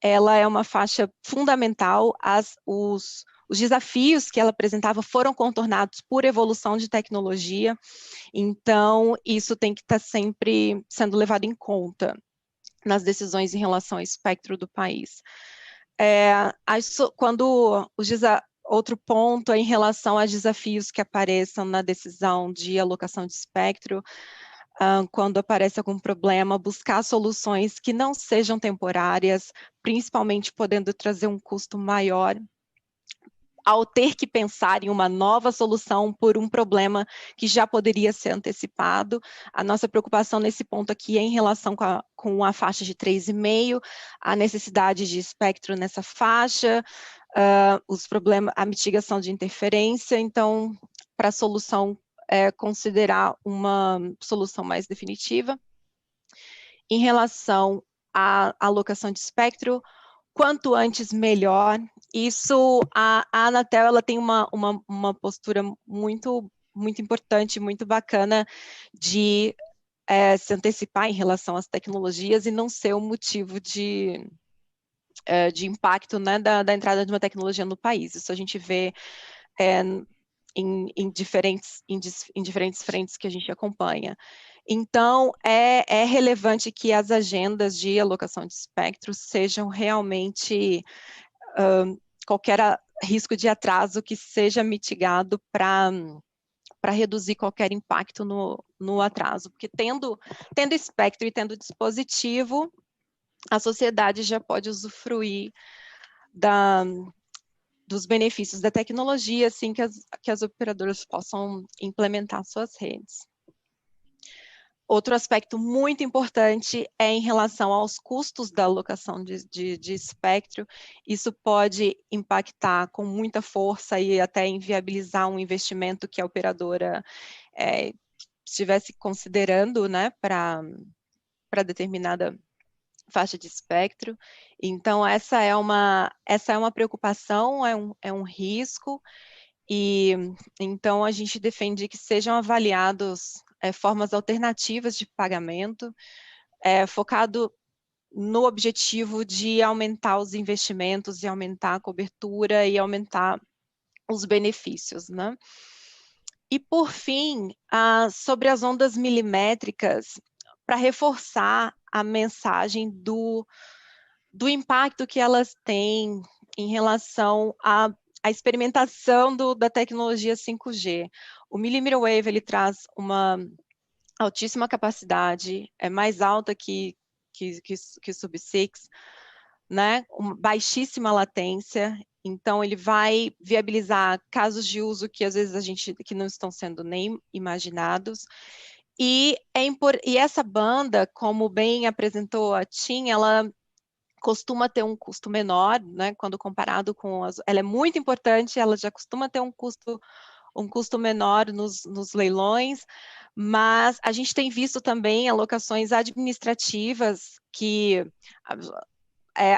H: ela é uma faixa fundamental. Os desafios que ela apresentava foram contornados por evolução de tecnologia, então isso tem que estar sempre sendo levado em conta nas decisões em relação ao espectro do país. Outro ponto é em relação a desafios que apareçam na decisão de alocação de espectro, quando aparece algum problema, buscar soluções que não sejam temporárias, principalmente podendo trazer um custo maior, ao ter que pensar em uma nova solução por um problema que já poderia ser antecipado. A nossa preocupação nesse ponto aqui é em relação com a faixa de 3,5, a necessidade de espectro nessa faixa, a mitigação de interferência. Então, para a solução, considerar uma solução mais definitiva. Em relação à alocação de espectro, quanto antes, melhor. Isso, a Anatel, ela tem uma postura muito importante, muito bacana de se antecipar em relação às tecnologias e não ser um motivo de impacto, né, da entrada de uma tecnologia no país. Isso a gente vê em diferentes frentes que a gente acompanha. Então, é relevante que as agendas de alocação de espectro sejam realmente qualquer risco de atraso que seja mitigado para reduzir qualquer impacto no atraso, porque tendo espectro e tendo dispositivo, a sociedade já pode usufruir dos benefícios da tecnologia, assim que as operadoras possam implementar suas redes. Outro aspecto muito importante é em relação aos custos da alocação de espectro. Isso pode impactar com muita força e até inviabilizar um investimento que a operadora estivesse considerando, né, para determinada faixa de espectro. Então, essa é uma preocupação, é um risco, e então a gente defende que sejam avaliados formas alternativas de pagamento, focado no objetivo de aumentar os investimentos, e aumentar a cobertura e aumentar os benefícios, né? E, por fim, sobre as ondas milimétricas, para reforçar a mensagem do impacto que elas têm em relação à experimentação da tecnologia 5G. O millimeter wave, ele traz uma altíssima capacidade, é mais alta que sub-6, né? Uma baixíssima latência. Então, ele vai viabilizar casos de uso que às vezes que não estão sendo nem imaginados. E essa banda, como bem apresentou a TIM, ela costuma ter um custo menor, né, quando comparado com ela é muito importante, ela já costuma ter um custo menor nos leilões, mas a gente tem visto também alocações administrativas que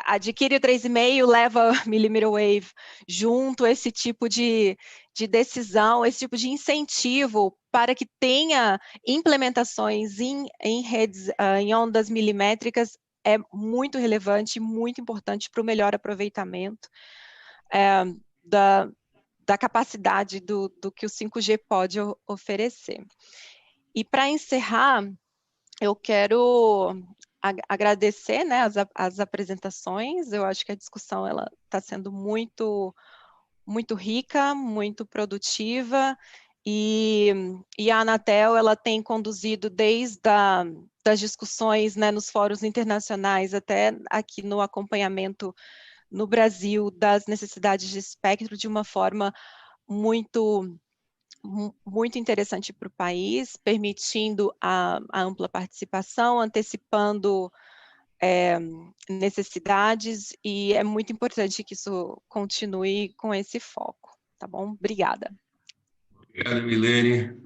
H: adquire o 3,5, leva millimeter wave junto, esse tipo de decisão, esse tipo de incentivo para que tenha implementações em redes, em ondas milimétricas, é muito relevante, muito importante para o melhor aproveitamento da capacidade do que o 5G pode oferecer. E para encerrar, eu quero agradecer, né, as apresentações. Eu acho que a discussão está sendo muito rica, muito produtiva, e a Anatel ela tem conduzido desde das discussões, né, nos fóruns internacionais até aqui no acompanhamento no Brasil das necessidades de espectro de uma forma muito interessante para o país, permitindo a ampla participação, antecipando necessidades, e é muito importante que isso continue com esse foco, tá bom? Obrigada.
B: Obrigado, Milene.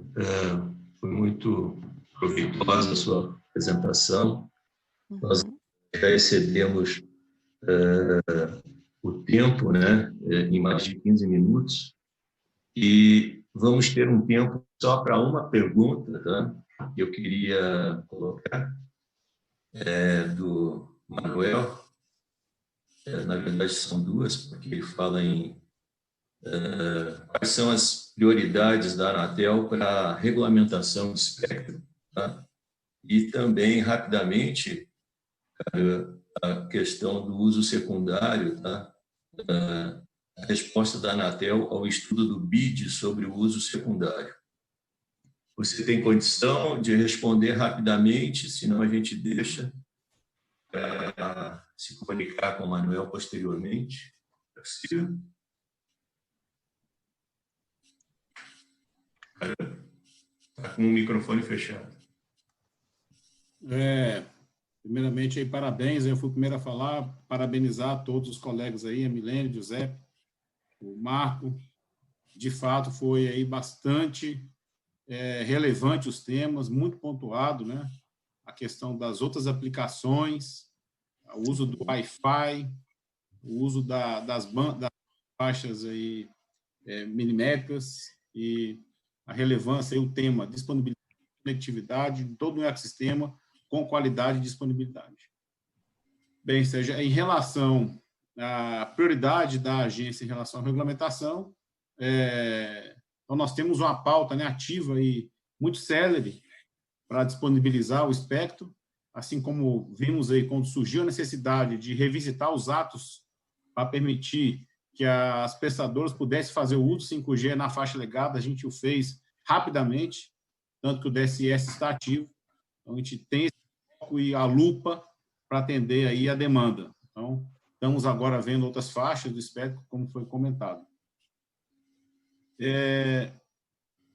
B: Foi muito proveitosa a sua apresentação. Nós já excedemos o tempo, né, em mais de 15 minutos, e vamos ter um tempo só para uma pergunta, tá? Que eu queria colocar, do Manuel. Na verdade, são duas, porque ele fala em quais são as prioridades da Anatel para a regulamentação do espectro, tá? E também, rapidamente, a questão do uso secundário, tá? A resposta da Anatel ao estudo do BID sobre o uso secundário. Você tem condição de responder rapidamente, senão a gente deixa para se comunicar com o Manuel posteriormente. É possível? Está com o microfone fechado.
A: Primeiramente, aí, parabéns. Eu fui o primeiro a falar, parabenizar todos os colegas aí, a Milene, o José, o Marco. De fato, foi aí bastante relevante os temas, muito pontuado, né? A questão das outras aplicações, o uso do Wi-Fi, o uso das faixas aí, milimétricas, e a relevância, aí, o tema disponibilidade e conectividade de todo o ecossistema com qualidade e disponibilidade. Bem, seja em relação à prioridade da agência em relação à regulamentação, então nós temos uma pauta, né, ativa e muito célere para disponibilizar o espectro, assim como vimos aí quando surgiu a necessidade de revisitar os atos para permitir que as prestadoras pudessem fazer o uso 5G na faixa legada, a gente o fez rapidamente, tanto que o DSS está ativo. Então, a gente tem esse foco e a lupa para atender aí a demanda. Então, estamos agora vendo outras faixas do espectro, como foi comentado.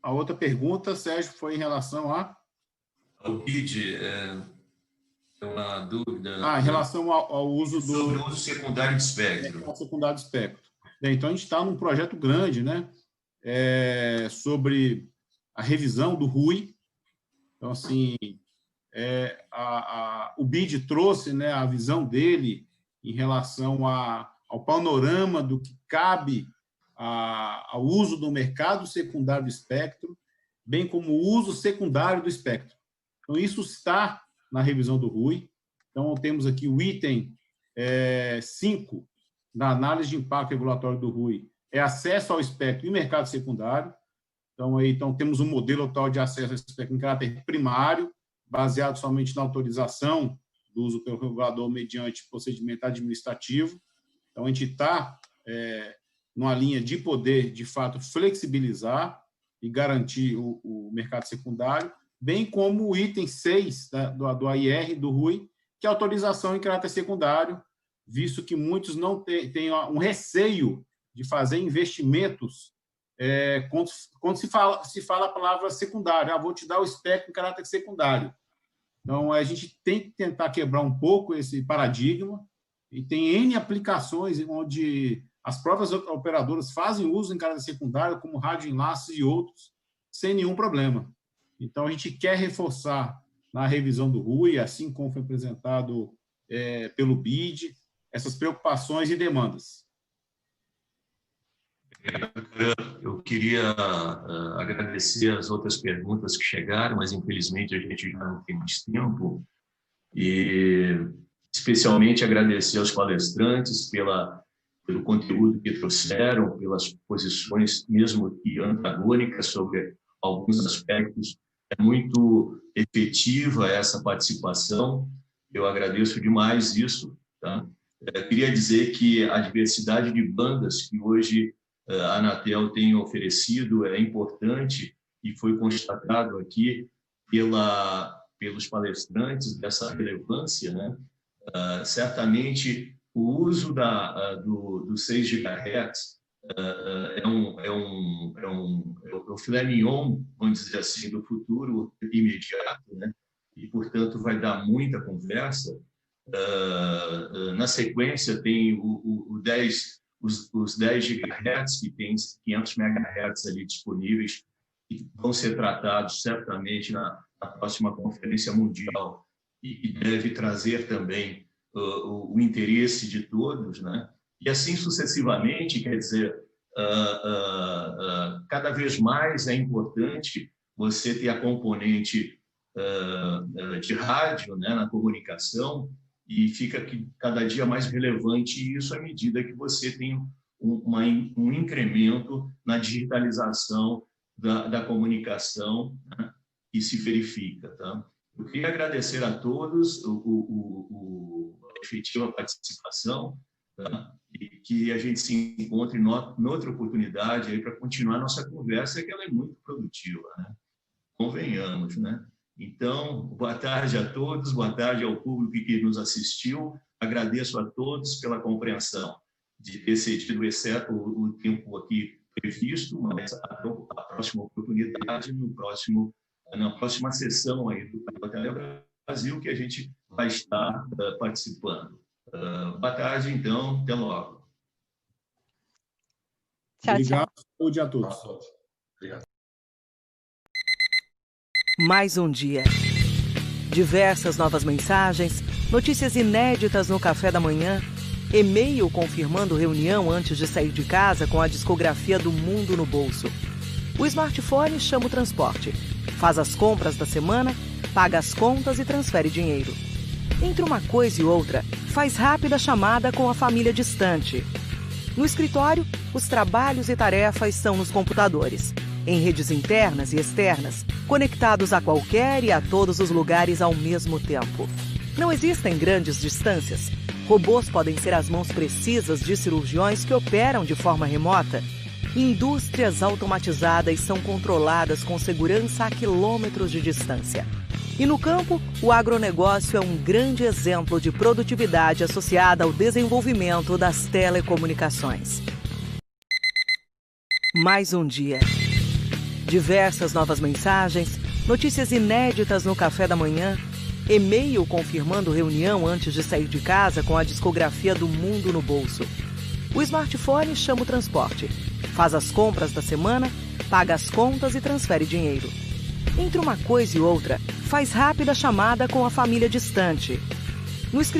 A: A outra pergunta, Sérgio, foi em relação
B: O BID, é uma dúvida.
A: Em relação ao uso
B: sobre o uso secundário de espectro.
A: Secundário de espectro. Bem, então, a gente está num projeto grande, né, sobre a revisão do RUI. Então, assim, o BID trouxe, né, a visão dele em relação ao panorama do que cabe ao uso do mercado secundário do espectro, bem como o uso secundário do espectro. Então, isso está na revisão do RUI. Então, temos aqui o item 5 da análise de impacto regulatório do RUI, acesso ao espectro e mercado secundário. Então, temos um modelo atual de acesso ao espectro em caráter primário, baseado somente na autorização do uso pelo regulador mediante procedimento administrativo. Então, a gente está numa linha de poder, de fato, flexibilizar e garantir o mercado secundário, bem como o item 6 do AIR, do RUI, que é autorização em caráter secundário, visto que muitos não têm um receio de fazer investimentos quando se fala a palavra secundária. Vou te dar o espectro em caráter secundário. Então, a gente tem que tentar quebrar um pouco esse paradigma, e tem N aplicações onde as próprias operadoras fazem uso em caráter secundário, como rádio enlaces e outros, sem nenhum problema. Então, a gente quer reforçar na revisão do RUI, assim como foi apresentado pelo BID, essas preocupações e demandas.
B: Eu queria agradecer as outras perguntas que chegaram, mas, infelizmente, a gente já não tem mais tempo. E, especialmente, agradecer aos palestrantes pela pelo conteúdo que trouxeram, pelas posições mesmo que antagônicas sobre alguns aspectos. É muito efetiva essa participação, eu agradeço demais isso. Tá? Queria dizer que a diversidade de bandas que hoje a Anatel tem oferecido é importante e foi constatado aqui pelos palestrantes dessa relevância, né? Certamente o uso do 6 GHz é o filé mignon, vamos dizer assim, do futuro imediato, né? E, portanto, vai dar muita conversa. Na sequência, tem os 10 GHz, que tem 500 MHz ali disponíveis, que vão ser tratados certamente na próxima Conferência Mundial, e que deve trazer também o interesse de todos, né? E assim sucessivamente, quer dizer, cada vez mais é importante você ter a componente de rádio, né, na comunicação, e fica cada dia mais relevante isso à medida que você tem um incremento na digitalização da comunicação, né, que se verifica. Tá? Eu queria agradecer a todos a efetiva participação, tá? E que a gente se encontre em outra oportunidade para continuar nossa conversa, que ela é muito produtiva, né? Convenhamos, né? Então, boa tarde a todos, boa tarde ao público que nos assistiu. Agradeço a todos pela compreensão de ter cedido, exceto o tempo aqui previsto, mas a próxima oportunidade, na próxima sessão aí do Tele Brasil, que a gente vai estar participando. Boa tarde, então, até logo.
H: Tchau,
A: Obrigado,
H: tchau.
A: saúde a todos.
F: Obrigado.
I: Mais um dia. Diversas novas mensagens, notícias inéditas no café da manhã, e-mail confirmando reunião antes de sair de casa com a discografia do mundo no bolso. O smartphone chama o transporte, faz as compras da semana, paga as contas e transfere dinheiro. Entre uma coisa e outra, faz rápida chamada com a família distante. No escritório, os trabalhos e tarefas são nos computadores, em redes internas e externas, conectados a qualquer e a todos os lugares ao mesmo tempo. Não existem grandes distâncias. Robôs podem ser as mãos precisas de cirurgiões que operam de forma remota. Indústrias automatizadas são controladas com segurança a quilômetros de distância. E no campo, o agronegócio é um grande exemplo de produtividade associada ao desenvolvimento das telecomunicações. Mais um dia. Diversas novas mensagens, notícias inéditas no café da manhã, e-mail confirmando reunião antes de sair de casa com a discografia do mundo no bolso. O smartphone chama o transporte, faz as compras da semana, paga as contas e transfere dinheiro. Entre uma coisa e outra, faz rápida chamada com a família distante. No escritório